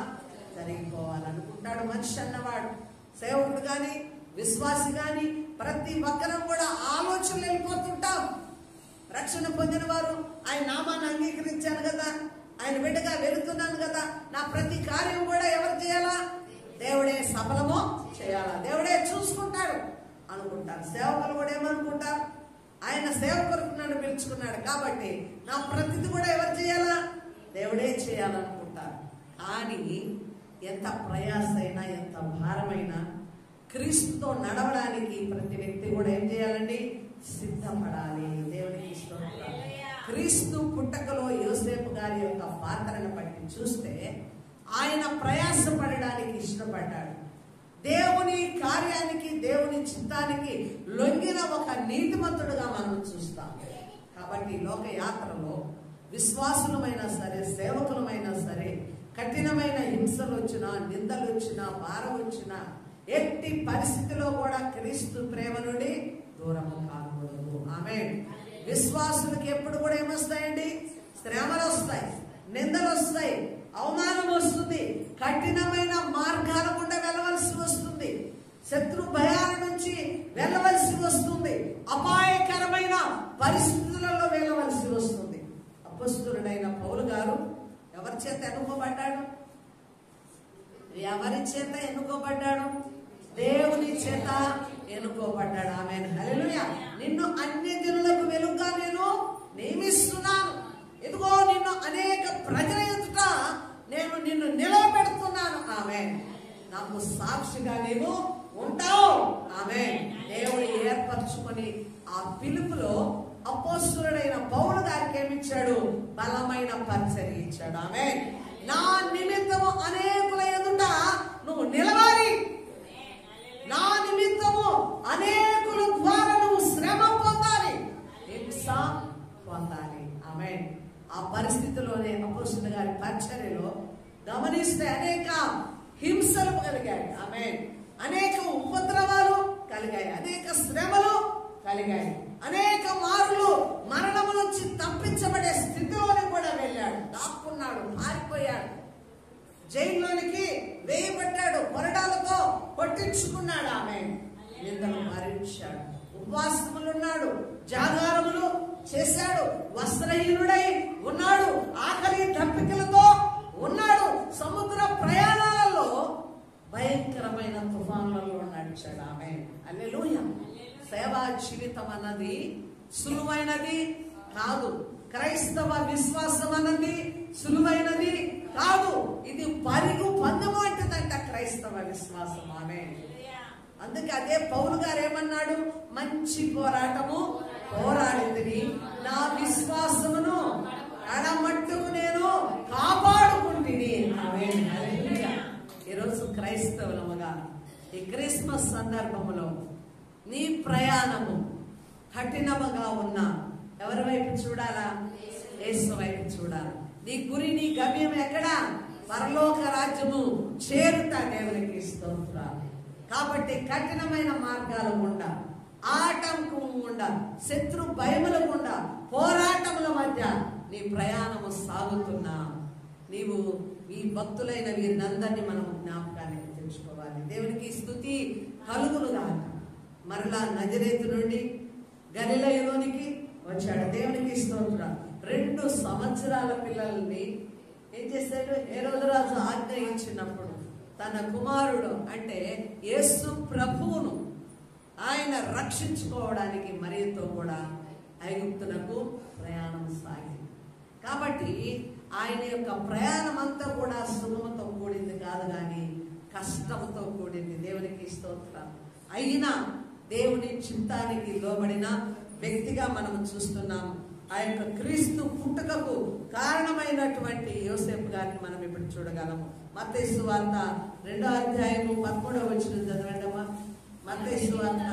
జరిగిపోవాలనుకుంటాడు మనిషి అన్నవాడు. సేవకుడు గాని, విశ్వాసి గాని, ప్రతి ఒక్కరం కూడా ఆలోచనలు వెళ్ళిపోతుంటాం. రక్షణ పొందిన వారు ఆయన నామాన్ని అంగీకరించాను కదా, ఆయన బిడ్డగా వెళుతున్నాను కదా, నా ప్రతి కార్యం కూడా ఎవరు చేయాలా? దేవుడే సఫలము చేయాలా, దేవుడే చూసుకుంటాడు అనుకుంటారు. సేవకులు కూడా ఏమనుకుంటారు? ఆయన సేవకులకు నన్ను పిలుచుకున్నాడు కాబట్టి నా ప్రతిది కూడా ఎవరు చేయాలా? దేవుడే చేయాలనుకుంటారు. కానీ ఎంత ప్రయాసైనా, ఎంత భారమైనా క్రీస్తుతో నడవడానికి ప్రతి వ్యక్తి కూడా ఏం చేయాలండి? సిద్ధపడాలి. దేవునికి స్తోత్రం. క్రీస్తు పుట్టకలో యోసేపు గారి యొక్క పాత్రను బట్టి చూస్తే ఆయన ప్రయాసపడడానికి ఇష్టపడ్డాడు. దేవుని కార్యానికి, దేవుని చిత్తానికి లొంగిన ఒక నీతిమంతుడుగా మనం చూస్తాం. కాబట్టి లోక యాత్రలో విశ్వాసులమైనా సరే, సేవకులమైనా సరే, కఠినమైన హింసలు వచ్చినా, నిందలు వచ్చినా, భారం వచ్చినా, ఎట్టి పరిస్థితిలో కూడా క్రీస్తు ప్రేమ నుండి దూరం కాకూడదు. ఆమేన్. విశ్వాసులకు ఎప్పుడు కూడా ఏమొస్తాయండి? శ్రమలు వస్తాయి, నిందలు వస్తాయి, అవమానం వస్తుంది, కఠినమైన మార్గాల గుండా వెళ్ళవలసి వస్తుంది, శత్రు భయాల నుంచి వెళ్ళవలసి వస్తుంది, అపా పరిస్థితులలో వెళ్ళవలసి వస్తుంది. అపొస్తలుడైన పౌలు గారు ఎవరి చేత ఎన్నుకోబడ్డాడు? ఎవరి చేత ఎన్నుకోబడ్డాడు? దేవుని చేత ఎన్నుకోబడ్డాడు. ఆమేన్, హల్లెలూయా. నిన్ను అన్యజనులకు వెలుగుగా నేను నియమిస్తున్నాను. ఇదిగో నిన్ను అనేక ప్రజల ఎదుట నేను నిన్ను నిలబెడుతున్నాను. ఆమేన్. నాకు సాక్షిగా నీవు ఉంటావు. ఆమేన్. దేవుడు ఏర్పరచుకొని ఆ పిలుపులో అపొస్తలుడైన పౌలు గారికి ఏమిచ్చాడు? బలమైన పరిచర్య ఇచ్చాడు. ఆమేన్. నా నిమిత్తము అనేకుల ఎదుట నువ్వు నిలవాలి. నా నిమిత్తము అనేకుల ద్వారా నువ్వు శ్రమ పొందాలి, హింస పొందాలి. ఆమేన్. ఆ పరిస్థితిలోనే అపొస్తలుడు గారి పరిచర్యలో గమనిస్తే అనేక హింసలు కలిగాయి. ఆమేన్. అనేక ఉపద్రవాలు కలిగాయి, అనేక శ్రమలు కలిగాయి, అనేక మార్లు మరణము నుంచి తప్పించబడే స్థితిలోనే కూడా వెళ్ళాడు. దాక్కున్నాడు, పారిపోయాడు, జైల్లోనికి వేయబడ్డాడు, కొరడాలతో కొట్టించుకున్నాడు. ఆమె నిందలు భరించాడు, ఉపవాసములున్నాడు, జాగారములు చేశాడు, వస్త్రహీనుడై ఉన్నాడు, ఆకలి దప్పికలతో ఉన్నాడు, సముద్ర ప్రయాణాలలో భయంకరమైన తుఫానులలో నడిచాడు. ఆమె హల్లెలూయా. సేవా జీవితం అన్నది సులువైనది కాదు. క్రైస్తవ విశ్వాసం అన్నది సులువైనది కాదు. ఇది పరుగు పందెము అంటదంట క్రైస్తవ విశ్వాసం. ఆమె అందుకే అదే పౌలు గారు ఏమన్నాడు? మంచి పోరాటము పోరాడింది, నా విశ్వాసమును అడమట్టుకు నేను కాపాడుకుంటుని. ఆమె హల్లెలూయా. ఈరోజు క్రైస్తవులముగా ఈ క్రిస్మస్ సందర్భంలో నీ ప్రయాణము కఠినముగా ఉన్నా ఎవరి వైపు చూడాలా? యేసు వైపు చూడాలి. నీ గురి, నీ గమ్యం ఎక్కడా? పరలోక రాజ్యము చేరుట. దేవునికి స్తోత్రాలు. కాబట్టి కఠినమైన మార్గాలు గుండా, ఆటంకం గుండా, శత్రు భయముల గుండా, పోరాటముల మధ్య నీ ప్రయాణము సాగుతున్నా నీవు ఈ భక్తులైన వీరినందరినీ మనం జ్ఞాపకానికి తెచ్చుకోవాలి. దేవునికి స్తుతి కలుగునుగాక. మరలా నజరేతు నుండి గలిలయలోనికి వచ్చాడు. దేవునికి స్తోత్రం. 2 సంవత్సరాల పిల్లల్ని ఏం చేశాడు? హేరోదు రాజు ఆజ్ఞ ఇచ్చినప్పుడు తన కుమారుడు అంటే యేసు ప్రభువును ఆయన రక్షించుకోవడానికి మరియతో కూడా ఐగుప్తునకు ప్రయాణం సాగింది. కాబట్టి ఆయన యొక్క ప్రయాణం అంతా కూడా సుఖముతో కూడింది కాదు, కానీ కష్టంతో కూడింది. దేవునికి స్తోత్రం. అయినా దేవుని చిత్తానికి లోబడిన వ్యక్తిగా మనం చూస్తున్నాము. ఆ యొక్క క్రీస్తు పుట్టుకకు కారణమైనటువంటి యోసేపు గారిని మనం ఇప్పుడు చూడగలము. మత్తయి సువార్త 2వ అధ్యాయము 13వ వచనం చదవండమ్మా. మత్తయి సువార్త.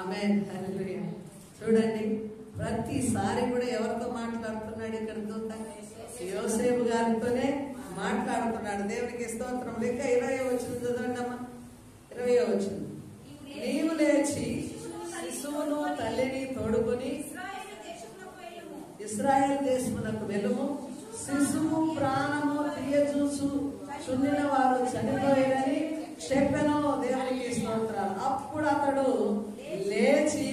ఆమేన్, హల్లెలూయా. చూడండి, ప్రతిసారి కూడా ఎవరితో మాట్లాడుతున్నాడు? ఇక్కడ చూద్దాం, యోసేపు గారితోనే మాట్లాడుతున్నాడు. దేవునికి స్తోత్రం. లెక్క 20వ వచనం చదవండి అమ్మా. 20వ వచనం. నీవు లేచి శిశువును తల్లిని తోడుకొని ఇశ్రాయేలు దేశమునకు వెలుము, శిశువు ప్రాణము తీయచూచు చుండిన వారు చనిపోయారని చెప్పెను. దేవునికి స్తోత్రాలు. అప్పుడు అతడు లేచి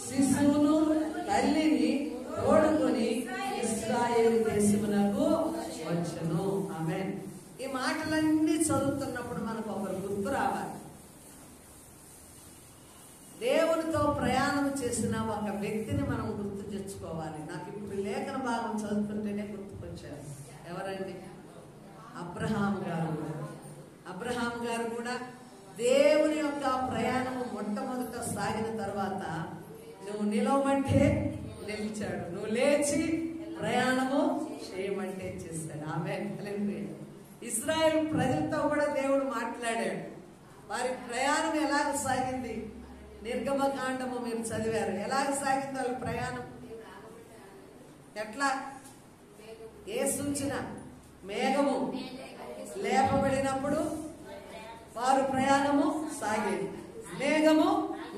శిశువును తల్లిని తోడుకొని ఇశ్రాయేలు దేశమునకు వచ్చెను. ఆమేన్. ఈ మాటలన్నీ చదువుతున్నప్పుడు మనకు ఒకరు గుర్తు రావాలి. దేవునితో ప్రయాణం చేసిన ఒక వ్యక్తిని మనం గుర్తు తెచ్చుకోవాలి. నాకు ఇప్పుడు లేఖన భాగం చదువుతుంటేనే గుర్తుకొచ్చారు. ఎవరండి? అబ్రహాం గారు. అబ్రహాం గారు కూడా దేవుని యొక్క ప్రయాణము మొట్టమొదట సాగిన తర్వాత నువ్వు నిలవమంటే నిలిచాడు, నువ్వు లేచి ప్రయాణము చేయమంటే చేశాడు. ఆమేన్, హల్లెలూయా. ఇశ్రాయేలు ప్రజలతో కూడా దేవుడు మాట్లాడాడు. వారి ప్రయాణం ఎలాగ సాగింది? నిర్గమకాండము మీరు చదివారు. ఎలాగ సాగింది వాళ్ళ ప్రయాణం? ఎట్లా? ఏ సూచన? మేఘము లేపబడినప్పుడు వారు ప్రయాణము సాగేది. మేఘము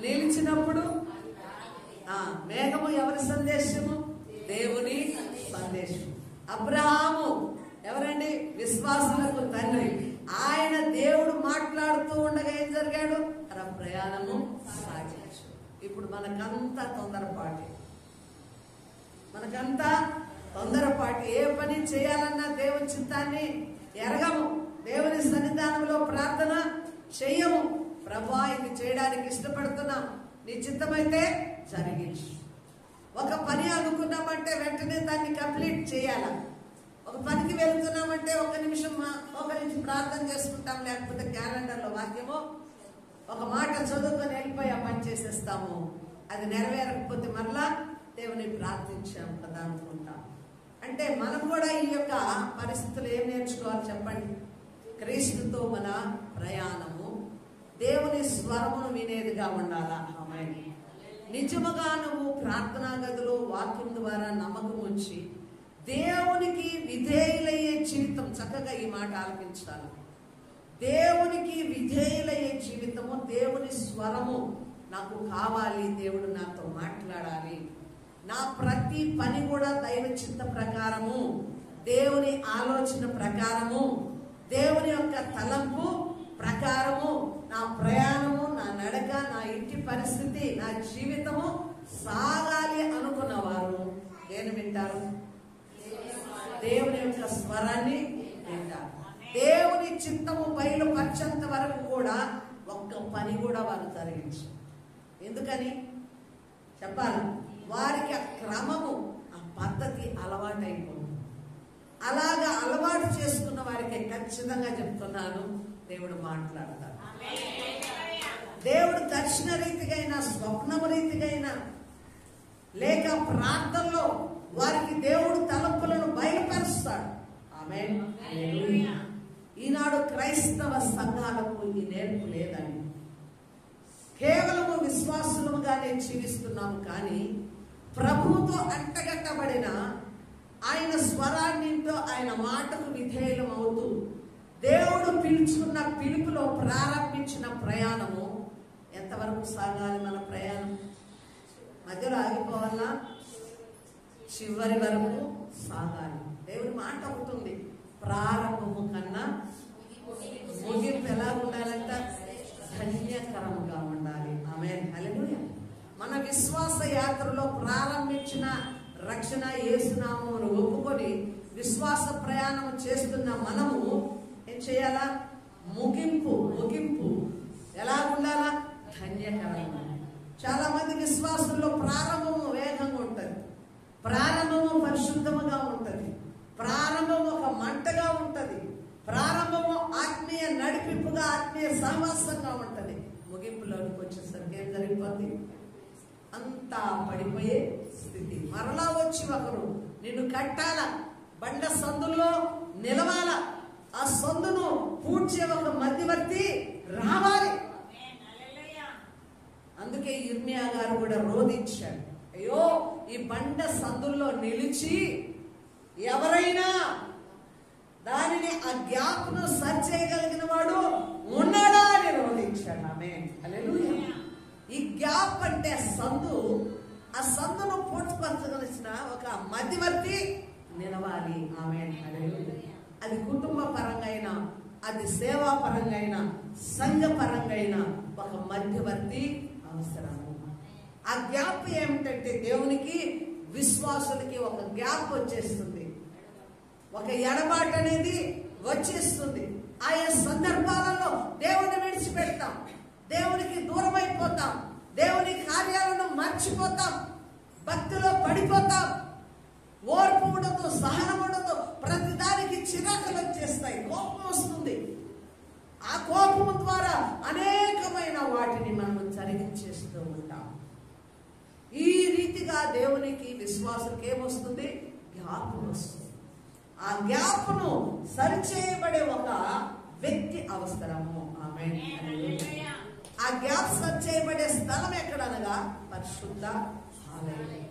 నిలిచినప్పుడు, మేఘము ఎవరి సందేశము? దేవుని సందేశం. అబ్రహాము ఎవరండి? విశ్వాసులకు తండ్రి. ఆయన దేవుడు మాట్లాడుతూ ఉండగా ఏం జరిగాడు? అలా ప్రయాణము సాగించు. ఇప్పుడు మనకంతా తొందరపాటి, ఏ పని చేయాలన్నా దేవుని చిత్తాన్ని ఎరగము. దేవుని సన్నిధానంలో ప్రార్థన చెయ్యము. ప్రభువా, ఇది చేయడానికి ఇష్టపడుతున్నాం, నీ చిత్తమైతే జరిగించు. ఒక పని అనుకున్నామంటే వెంటనే దాన్ని కంప్లీట్ చేయాల. ఒక పనికి వెళ్తున్నామంటే ఒక నిమిషం ప్రార్థన చేసుకుంటాం, లేకపోతే క్యాలెండర్లో వాక్యము ఒక మాట చదువుకొని వెళ్ళిపోయి ఆ పని చేసేస్తాము. అది నెరవేరకపోతే మరలా దేవుని ప్రార్థించాం కదా అనుకుంటాం. అంటే మనం కూడా ఈ యొక్క పరిస్థితులు ఏం నేర్చుకోవాలి చెప్పండి? క్రీస్తుతో మన ప్రయాణము దేవుని స్వరమును వినేదిగా ఉండాలా. ఆమేన్. నిజముగా నువ్వు ప్రార్థనా గదిలో వాక్యం ద్వారా నమ్మకం ఉంచి దేవునికి విధేయులయ్యే జీవితం, చక్కగా ఈ మాట ఆలకించాలి. దేవునికి విధేయులయ్యే జీవితము, దేవుని స్వరము నాకు కావాలి, దేవుడు నాతో మాట్లాడాలి, నా ప్రతి పని కూడా దైవ చిత్త ప్రకారము, దేవుని ఆలోచన ప్రకారము, దేవుని యొక్క తలంపు ప్రకారము నా ప్రయాణము, నా నడక, నా ఇంటి పరిస్థితి, నా జీవితము సాగాలి అనుకున్న వారు దేని వింటారు? దేవుని యొక్క స్వరాన్ని వింటారు. దేవుని చిత్తము బయలుపరిచేంత వరకు కూడా ఒక్క పని కూడా వారు జరిగించారు. ఎందుకని చెప్పాలి? వారికి ఆ క్రమము, ఆ పద్ధతి అలవాటైపోయింది. అలాగా అలవాటు చేసుకున్న వారికి ఖచ్చితంగా చెప్తున్నాను, దేవుడు మాట్లాడతాడు. దేవుడు దర్శన రీతిగా అయినా, స్వప్నము రీతిగా అయినా, లేక ప్రార్థనలో వారికి దేవుడు తలంపులను బయలుపరుస్తాడు. ఆమేన్. ఈనాడు క్రైస్తవ సంఘాలకు ఈ నేర్పు లేదండి. కేవలము విశ్వాసులుగానే జీవిస్తున్నాము, కానీ ప్రభువుతో అంటగట్టబడిన ఆయన స్వరాన్నితో, ఆయన మాటకు విధేయులం అవుతూ దేవుడు పిలుచుకున్న పిలుపులో ప్రారంభించిన ప్రయాణము ఎంతవరకు సాగాలి? మన ప్రయాణం మధ్యలో ఆగిపోవాలా? చివరి వరకు సాగాలి. దేవుని మాట అవుతుంది, ప్రారంభము కన్నా ముగింపు ఎలా ఉండాలంట? ధన్యకరముగా ఉండాలి. ఆమేన్. హల్లెలూయా. మన విశ్వాస యాత్రలో ప్రారంభించిన రక్షణ యేసునామమును ఒప్పుకొని విశ్వాస ప్రయాణం చేస్తున్న మనము ఏం చేయాలా? ముగింపు ఎలా ఉండాలా? ధన్యకరంగా. చాలా మంది విశ్వాసుల్లో ప్రారంభము వేగంగా ఉంటుంది, ప్రారంభము పరిశుద్ధముగా ఉంటుంది, ప్రారంభము ఒక మంటగా ఉంటుంది, ప్రారంభము ఆత్మీయ నడిపింపుగా, ఆత్మీయ సహవాసంగా ఉంటుంది. ముగింపులోకి వచ్చేసరికి ఏం జరిగిపోతుంది? అంతా పడిపోయే స్థితి. మరలా వచ్చి ఒకరు నిన్ను కట్టాల, బండ సందుల్లో నిలవాల, ఆ సందును పూడ్చే ఒక మధ్యవర్తి రావాలి. అందుకే ఇర్మియా గారు కూడా రోధించాడు, అయ్యో ఈ బండ సందుల్లో నిలిచి ఎవరైనా దానిని, ఆ గ్యాప్ ను సరి చేయగలిగిన వాడు ఉన్నాడా అని రోధించాడు. ఆమేన్. హల్లెలూయా. ఈ గ్యాప్ అంటే సందు, ఆ సందును పూడ్చపరచగలిసిన ఒక మధ్యవర్తి నిలవాలి. ఆమేన్. హల్లెలూయా. అది కుటుంబ పరంగా అయినా, అది సేవా పరంగా అయినా, సంఘ పరంగా అయినా ఒక మధ్యవర్తి అవసరము. ఆ గ్యాప్ ఏమిటంటే దేవునికి విశ్వాసులకి ఒక గ్యాప్ వచ్చేస్తుంది, ఒక ఎడబాటు అనేది వచ్చేస్తుంది. ఆయా సందర్భాలలో దేవుని విడిచిపెడతాం, దేవునికి దూరం అయిపోతాం, దేవుని కార్యాలను మర్చిపోతాం, భక్తిలో పడిపోతాం, ఓర్పు ఉండదు, సహనం ఉండదు, ప్రతిదానికి చిరాకులు వచ్చేస్తాయి, కోపం వస్తుంది. ఆ కోపం ద్వారా అనేకమైన వాటిని మనం జరిగించేస్తూ ఉంటాం. ఈ రీతిగా దేవునికి విశ్వాసులకు ఏమొస్తుంది? గ్యాప్ వస్తుంది. ఆ గ్యాప్ను సరిచేయబడే ఒక వ్యక్తి అవసరము. ఆమేన్. ఆ గ్యాప్ సరిచేయబడే స్థలం ఎక్కడనగా పరిశుద్ధ ఆలయం.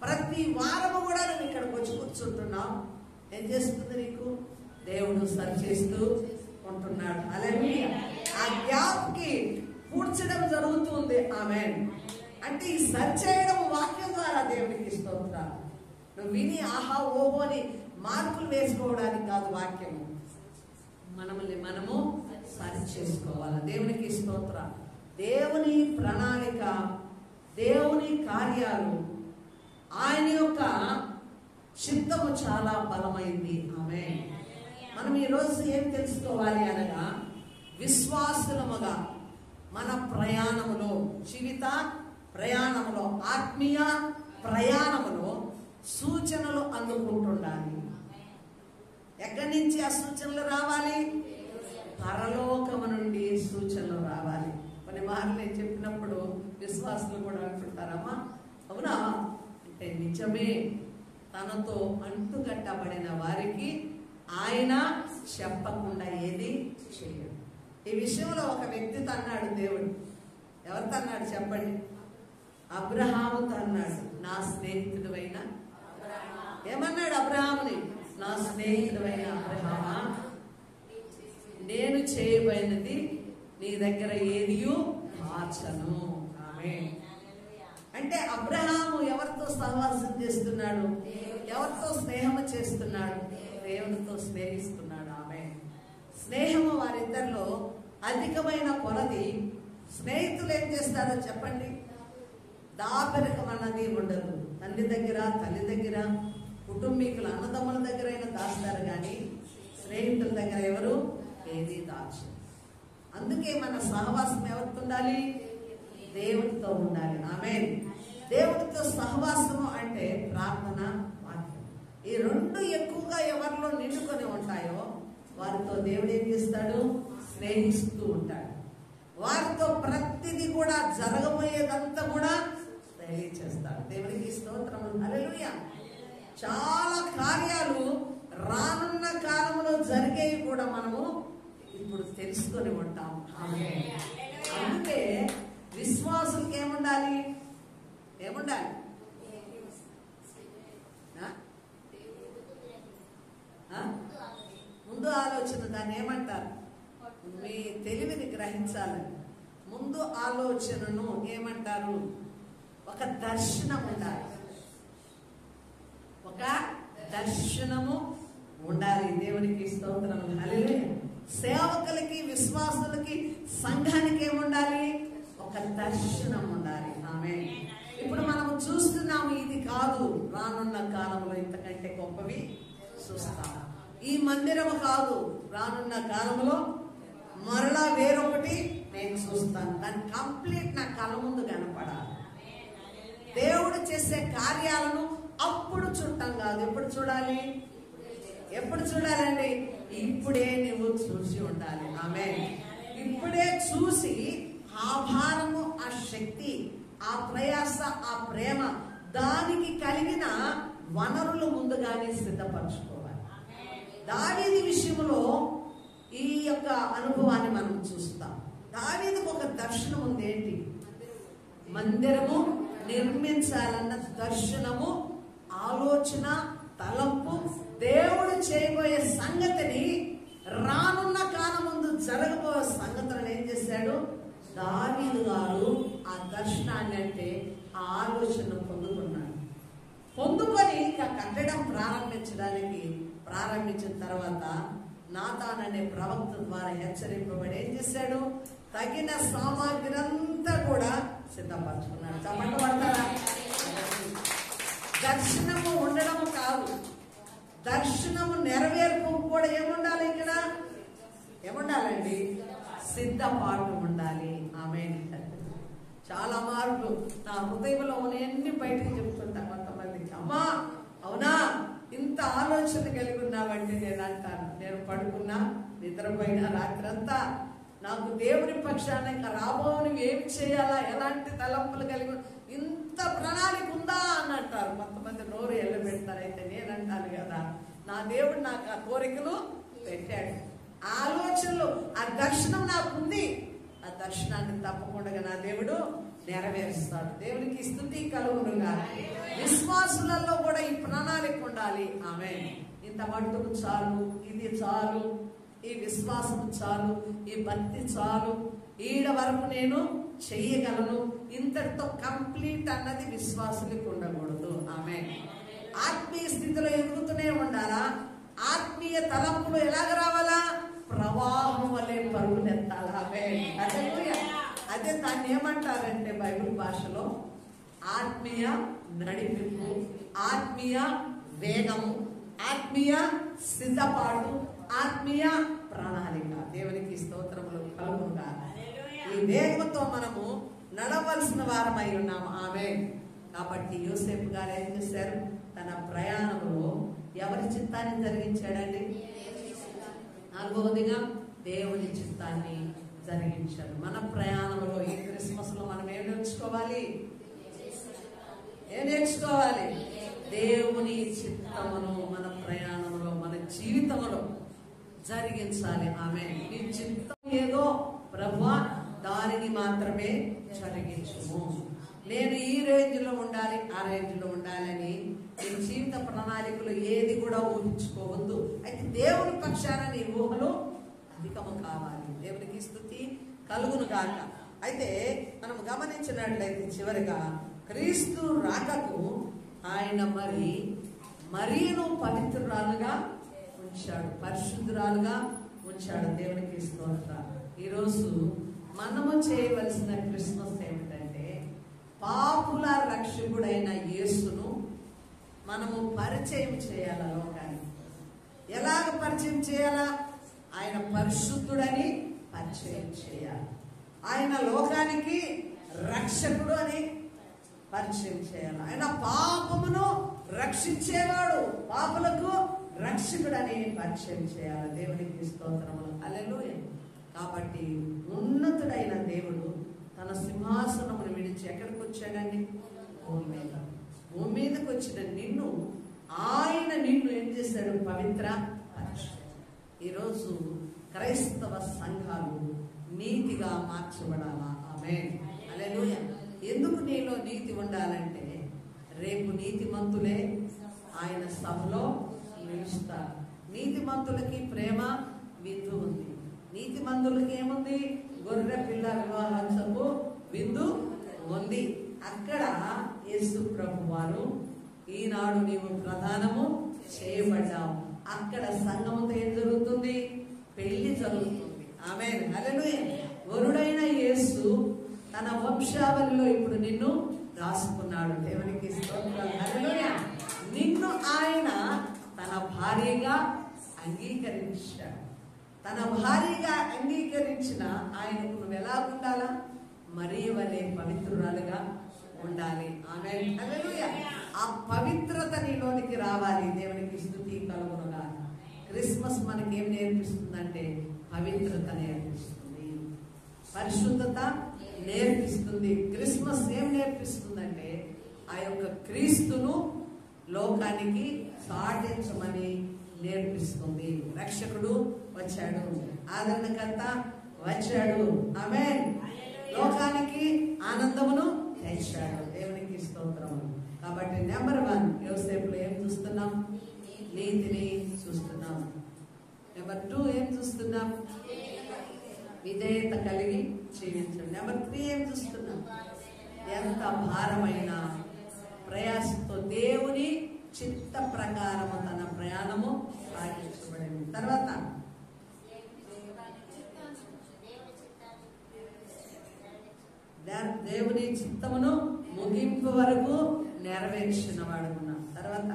ప్రతి వారము కూడా నువ్వు ఇక్కడికి వచ్చి కూర్చుంటున్నావు, ఏం చేస్తుంది? నీకు దేవుడు సరిచేస్తూ ఉంటున్నాడు. హల్లెలూయా. ఆ గ్యాప్ కి పూడ్చడం జరుగుతుంది. ఆమేన్. అంటే ఈ సరిచేయడం వాక్యం ద్వారా దేవునికి స్తోత్రాలు. నువ్వు విని ఆహా ఓహో అని మార్కులు వేసుకోవడానికి కాదు, వాక్యము మనల్ని మనము సరి చేసుకోవాలి. దేవునికి స్తోత్రాలు. దేవుని ప్రణాళిక, దేవుని కార్యాలు, ఆయన యొక్క చిత్తము చాలా బలమైంది. ఆమేన్. మనం ఈరోజు ఏం తెలుసుకోవాలి అనగా, విశ్వాసులముగా మన ప్రయాణములో, జీవిత ప్రయాణములో, ఆత్మీయ ప్రయాణములో సూచనలు అందుకుంటుండాలి. ఎక్కడి నుంచి ఆ సూచనలు రావాలి? పరలోకము నుండి సూచనలు రావాలి. కొన్ని మార్లు నేను చెప్పినప్పుడు విశ్వాసులు కూడా అనుకుంటారమ్మా, అవునా అంటే నిజమే. తనతో అంటుకట్టబడిన వారికి ఆయన చెప్పకుండా ఏది చేయడు. ఈ విషయంలో ఒక వ్యక్తితో అన్నాడు దేవుడు. ఎవరితో అన్నాడు చెప్పండి? అబ్రహాముతో అన్నాడు. నా స్నేహితుడైన, ఏమన్నాడు అబ్రహాముని? నా స్నేహితుడైన అబ్రహామా, నేను చేయబోయినది నీ దగ్గర ఏదియూ దాచను. ఆమేన్. అంటే అబ్రహాము ఎవరితో సహవాసం చేస్తున్నాడు? ఎవరితో స్నేహం చేస్తున్నాడు? దేవునితో స్నేహిస్తున్నాడు. ఆమేన్. స్నేహము వారిద్దరిలో అధికమైన కొలది. స్నేహితులు ఏం చేస్తారో చెప్పండి? దాపరికం అన్నది ఉండదు. తండ్రి దగ్గర, తల్లి దగ్గర, కుటుంబీకులు అన్నదమ్ముల దగ్గర అయినా దాస్తారు, కానీ స్నేహితుల దగ్గర ఎవరు ఏది దాచు. అందుకే మన సహవాసం ఎవరితో ఉండాలి? దేవునితో ఉండాలి. ఆమేన్. దేవునితో సహవాసము అంటే ప్రార్థన, వాక్యం. ఈ రెండు ఎక్కువగా ఎవరిలో నిండుకొని ఉంటాయో వారితో దేవుడు ఏం చేస్తాడు? స్నేహిస్తూ ఉంటాడు. వారితో ప్రతిదీ కూడా జరగబోయేదంతా కూడా తెలియచేస్తాడు. దేవునికి స్తోత్రము. హల్లెలూయా. చాలా కార్యాలు రానున్న కాలంలో జరిగేవి కూడా మనము ఇప్పుడు తెలుసుకొని ఉంటాం. అందుకే విశ్వాసులకు ఏముండాలి? ఏముండాలి? ముందు ఆలోచన. దాన్ని ఏమంటారు? మీ తెలివిని గ్రహించాలి. ముందు ఆలోచనను ఏమంటారు? ఒక దర్శనం ఉండాలి. ఒక దర్శనము ఉండాలి. దేవునికి స్తోత్రం. హల్లెలూయా. సేవకులకి, విశ్వాసులకి, సంఘానికి ఏముండాలి? ఒక దర్శనం ఉండాలి. ఆమేన్. ఇప్పుడు మనం చూస్తున్నాము, ఇది కాదు, రానున్న కాలంలో ఇంతకంటే గొప్పవి చూస్తాం. ఈ మందిరము కాదు, రానున్న కాలంలో మరలా వేరొకటి నేను చూస్తాను. దాని కంప్లీట్ నా కళ్ళ ముందు కనపడాలి. దేవుడు చేసే కార్యాలను అప్పుడు చూడటం కాదు. ఎప్పుడు చూడాలి? ఎప్పుడు చూడాలండి? ఇప్పుడే నువ్వు చూసి ఉండాలి. ఆమేన్. ఇప్పుడే చూసి ఆ భారము, ఆ శక్తి, ఆ ప్రయాస, ఆ ప్రేమ, దానికి కలిగిన వనరులు ముందుగానే సిద్ధపరచుకోవాలి. దావీదు విషయంలో ఈ యొక్క అనుభవాన్ని మనం చూస్తాం. దావీదుకు ఒక దర్శనం ఉంది. ఏంటి? మందిరము నిర్మించాలన్న దర్శనము, ఆలోచన, తలంపు, దేవుడు చేయబోయే సంగతిని, రానున్న కాలం ముందు జరగబోయే సంగతులను ఏం చేశాడు? దావీదు గారు ఆ దర్శనాన్ని, అంటే ఆ ఆలోచనను పొందుకున్నాడు. పొందుకొని కట్టడం ప్రారంభించిన తర్వాత నాతాన్ అనే ప్రవక్త ద్వారా హెచ్చరింపబడి ఏం చేశాడు? తగిన సామాగ్రి అంతా కూడా సిద్ధపరచుకున్నాడు. చెప్పబడతారా? దర్శనము ఉండడము కాదు, దర్శనము నెరవేర్పు కూడా ఏముండాలి? ఇక్కడ ఏముండాలండి? సిద్ధపాటు ఉండాలి. ఆమేన్. చాలా మార్పులు నా హృదయంలో ఉన్నవన్నీ బయటకు చెప్తుంటా కొంతమందికి. అమ్మా అవునా, ఇంత ఆలోచన కలిగి ఉన్నావంటే నేను అంటాను, నేను పడుకున్నా, నిద్రపోయినా, రాత్రంతా నాకు దేవుని పక్షాన ఇంకా రాబోని ఏం చేయాలా, ఎలాంటి తలంపులు కలిగి, ఇంత ప్రణాళిక ఉందా అని అంటారు. కొంతమంది నోరు ఎల్లబెడతారు. అయితే నేను అంటాను కదా, నా దేవుడు నాకు ఆ కోరికలు పెట్టాడు, ఆలోచనలు, ఆ దర్శనం నాకుంది. ఆ దర్శనాన్ని తప్పకుండా నా దేవుడు నెరవేరుస్తాడు. దేవునికి స్తుతి కలుగునుగా. విశ్వాసులలో కూడా ఈ ప్రణాళిక ఉండాలి. ఆమేన్. ఇంత మట్టుకు చాలు, ఇది చాలు, ఈ విశ్వాసం చాలు, ఈ భక్తి చాలు, ఈడ వరకు నేను చెయ్యగలను, ఇంతటితో కంప్లీట్ అన్నది విశ్వాసులకు ఉండకూడదు. ఆమె ఆత్మీయ స్థితిలో ఎదుగుతూనే ఉండాలా. ఆత్మీయ తలంపులు ఎలాగ రావాలా? ప్రవాహం వలె పరుగులెత్తాలా. ఆమె అదే దాన్ని ఏమంటారంటే బైబిల్ భాషలో ఆత్మీయ నడిపింపు, ఆత్మీయ వేగము, ఆత్మీయ సిద్ధపాటు, ఆత్మీయ ప్రణాళిక. దేవునికి స్తోత్రములు కలుగుగా. ఈ వేగంతో మనము నడవలసిన వారమై ఉన్నాము. ఆమె కాబట్టి యోసేపు గారు ఏం చేశారు? తన ప్రయాణంలో ఎవరి చిత్తాన్ని జరిగించాడండి? నాలుగవదిగా దేవుని చిత్తాన్ని జరిగించాడు. మన ప్రయాణంలో ఈ క్రిస్మస్ లో మనం ఏం నేర్చుకోవాలి? దేవుని చిత్తమును మన ప్రయాణంలో, మన జీవితంలో జరిగించాలి. ఆమె నీ చిత్తం ఏదో ప్రభువా దానిని మాత్రమే జరిగించుము. నేను ఈ రేంజ్ లో ఉండాలి, ఆ రేంజ్ లో ఉండాలని నీ జీవిత ప్రణాళికలు ఏది కూడా ఊహించుకోవద్దు. అయితే దేవుని పక్షాన నీ ఊహలు అధికము కావాలి. దేవునికి స్తుతి కలుగును గాక. అయితే మనం గమనించినట్లయితే చివరిగా క్రీస్తు రాకకు ఆయన మరీను పవిత్రురాలుగా ఉంచాడు, పరిశుద్ధురాలుగా ఉంచాడు. దేవునికి స్తోత్రం. ఈరోజు మనము చేయవలసిన క్రిస్మస్ ఏమిటంటే పాపుల రక్షకుడైన యేసును మనము పరిచయం చేయాల లోకానికి. ఎలాగ పరిచయం చేయాలా? ఆయన పరిశుద్ధుడని పరిచయం చేయాలి. ఆయన లోకానికి రక్షకుడు అని పరిచయం చేయాలి. ఆయన పాపమును రక్షించేవాడు, పాపులకు రక్షకుడని పరిచయం చేయాలి. దేవునికి స్తోత్రములు. హల్లెలూయా. కాబట్టి ఉన్నతుడైన దేవుడు తన సింహాసనమును విడిచి ఎక్కడికి వచ్చాడండి? భూమి మీదకి వచ్చిన నిన్ను ఏం చేశాడు? పవిత్ర పరిశుద్ధ. ఈరోజు క్రైస్తవ సంఘాలు నీతిగా మార్చబడాలా. ఆమేన్. హల్లెలూయా. ఎందుకు నీలో నీతి ఉండాలంటే రేపు నీతిమంతులే ఆయన సభలో నిలుస్తారు. నీతిమంతులకి ప్రేమ విందు ఉంది. నీతిమంతులకి ఏముంది? గొర్రె పిల్ల వివాహోత్సవపు విందు ఉంది. అక్కడ యేసు ప్రభు వారు ఈనాడు నీవు ప్రధానము చేయబడ్డావు. అక్కడ సంఘముతో ఏం జరుగుతుంది? పెళ్లి జరుగుతుంది. ఆమేన్. హల్లెలూయా. వరుడైన యేసు తన వంశావళిలో ఇప్పుడు నిన్ను రాసుకున్నాడు. దేవునికి స్తోత్రం. హల్లెలూయా. నిన్ను ఆయన తన భార్యగా అంగీకరించాడు. తన భార్యగా అంగీకరించిన ఆయనకు నువ్వు ఎలా ఉండాలా? మరియ వలె పవిత్రురాలుగా ఉండాలి. ఆమేన్. హల్లెలూయా. ఆ పవిత్రత నీలోనికి రావాలి. దేవునికి స్తుతి కలుగునుగా. క్రిస్మస్ మనకి ఏం నేర్పిస్తుందంటే పవిత్రత నేర్పిస్తుంది, పరిశుద్ధత నేర్పిస్తుంది. క్రిస్మస్ ఏం నేర్పిస్తుందంటే ఆ యొక్క క్రీస్తును లోకానికి సాటించమని నేర్పిస్తుంది. రక్షకుడు వచ్చాడు, ఆదరణకర్త వచ్చాడు. ఆమేన్. లోకానికి ఆనందమును తెచ్చాడు. దేవునికి స్తోత్రము. కాబట్టి నెంబర్ 1 యోసేపులో ఏం చూస్తున్నాం? నీతిని చూస్తున్నాం. నెంబర్ 2 ఏం చూస్తున్నాం? విధేయత కలిగి జీవించండి. నెంబర్ 3 ఏం చూస్తున్నాం? ఎంత భారమైన ప్రయాసంతో దేవుని చిత్త ప్రకారము తన ప్రయాణము సాగించబడింది. తర్వాత దేవుని చిత్తమును ముగింపు వరకు నెరవేర్చిన వాడుకున్నాం. తర్వాత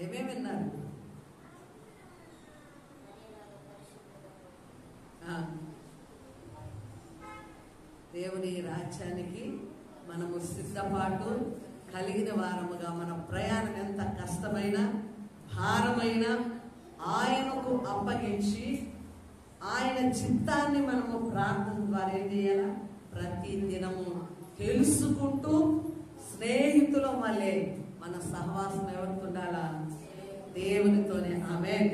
ఏమేమి విన్నారు? దేవుని రాజ్యానికి మనము సిద్ధపాటు కలిగిన వారముగా మన ప్రయాణం ఎంత కష్టమైన భారమైన ఆయనకు అప్పగించి ఆయన చిత్తాన్ని మనము ప్రార్థన ద్వారా ఏం చేయాలా? ప్రతి దినము తెలుసుకుంటూ స్నేహితుల వల్లే మన సహవాసం ఎవరితో ఉండాలా? దేవునితోనే. ఆమేన్.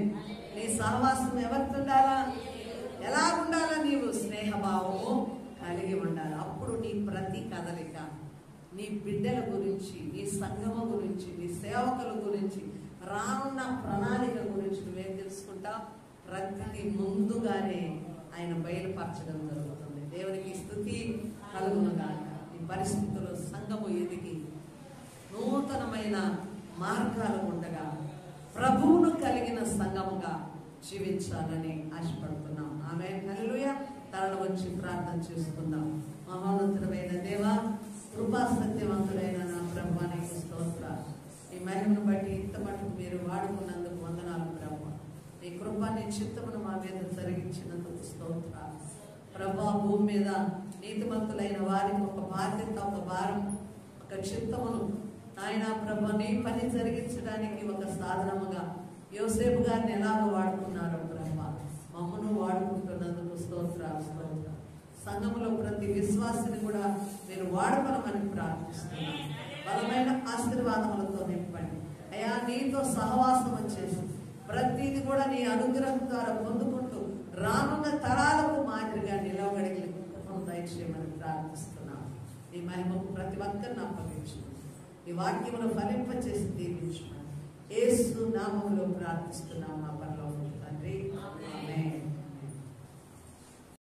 నీ సహవాసం ఎవరితో ఉండాలా? ఎలా ఉండాలా? నీవు స్నేహభావము కలిగి ఉండాలి. అప్పుడు నీ ప్రతి కదలిక నీ బిడ్డల గురించి, నీ సంఘము గురించి, నీ సేవకుల గురించి, రానున్న ప్రణాళిక గురించి నువ్వేం తెలుసుకుంటావు? ప్రతి ముందుగానే ఆయన బయలుపరచడం జరుగుతుంది. దేవునికి స్తుతి కలుగునుగాక. ఈ పరిస్థితుల్లో సంఘము ఎదిగి నూతనమైన మార్గాలు ఉండగా ప్రభువును కలిగిన సంఘముగా జీవించాలని ఆశపడుతున్నాం. ఆమె హల్లెలూయా. తరలి వచ్చి ప్రార్థన చేసుకుందాం. మహోన్నతుడైన దేవా, కృపా సత్యవంతుడైన నా ప్రభువా, నీకు స్తోత్రాలు. ఈ మహిమను బట్టి ఇంత మటుకు మీరు వాడుకున్నందుకు వందనాలు ప్రభు. నీ కృప, నీ చిత్తమును మా మీద జరిగించినందుకు స్తోత్రాలు ప్రభు. భూమి మీద నీతిమంతులైన వారికి ఒక బాధ్యత, ఒక భారం, ఒక చిత్తమును ఆయన ప్రభు నీ పని జరిగించడానికి ఒక సాధనముగా యోసేపు గారిని ఎలాగో వాడుకున్నారో ప్రభు, మమ్మను వాడుకుంటున్నందుకు స్తోత్రాలు. సంఘములో ప్రతి విశ్వాసిని కూడా మీరు వాడుకోనమని ప్రార్థిస్తున్నాను. బలమైన ఆశీర్వాదములతో నింపండి అయ్యా. నీతో సహవాసం వచ్చేసి ప్రతిది కూడా నీ అనుగ్రహం ద్వారా పొందుకుంటూ రానున్న తరాలకు మాదిరిగా నిలవగలిగే కృపను దయచేయమని ప్రార్థిస్తున్నాను. నీ మహిమకు ప్రతి ఒక్కరిని అప్పగించు. నీ వాక్యమును ఫలింపచేసి దీవించమని యేసు నామములో ప్రార్థిస్తున్నాం మా పరలోకపు తండ్రి. ఆమేన్.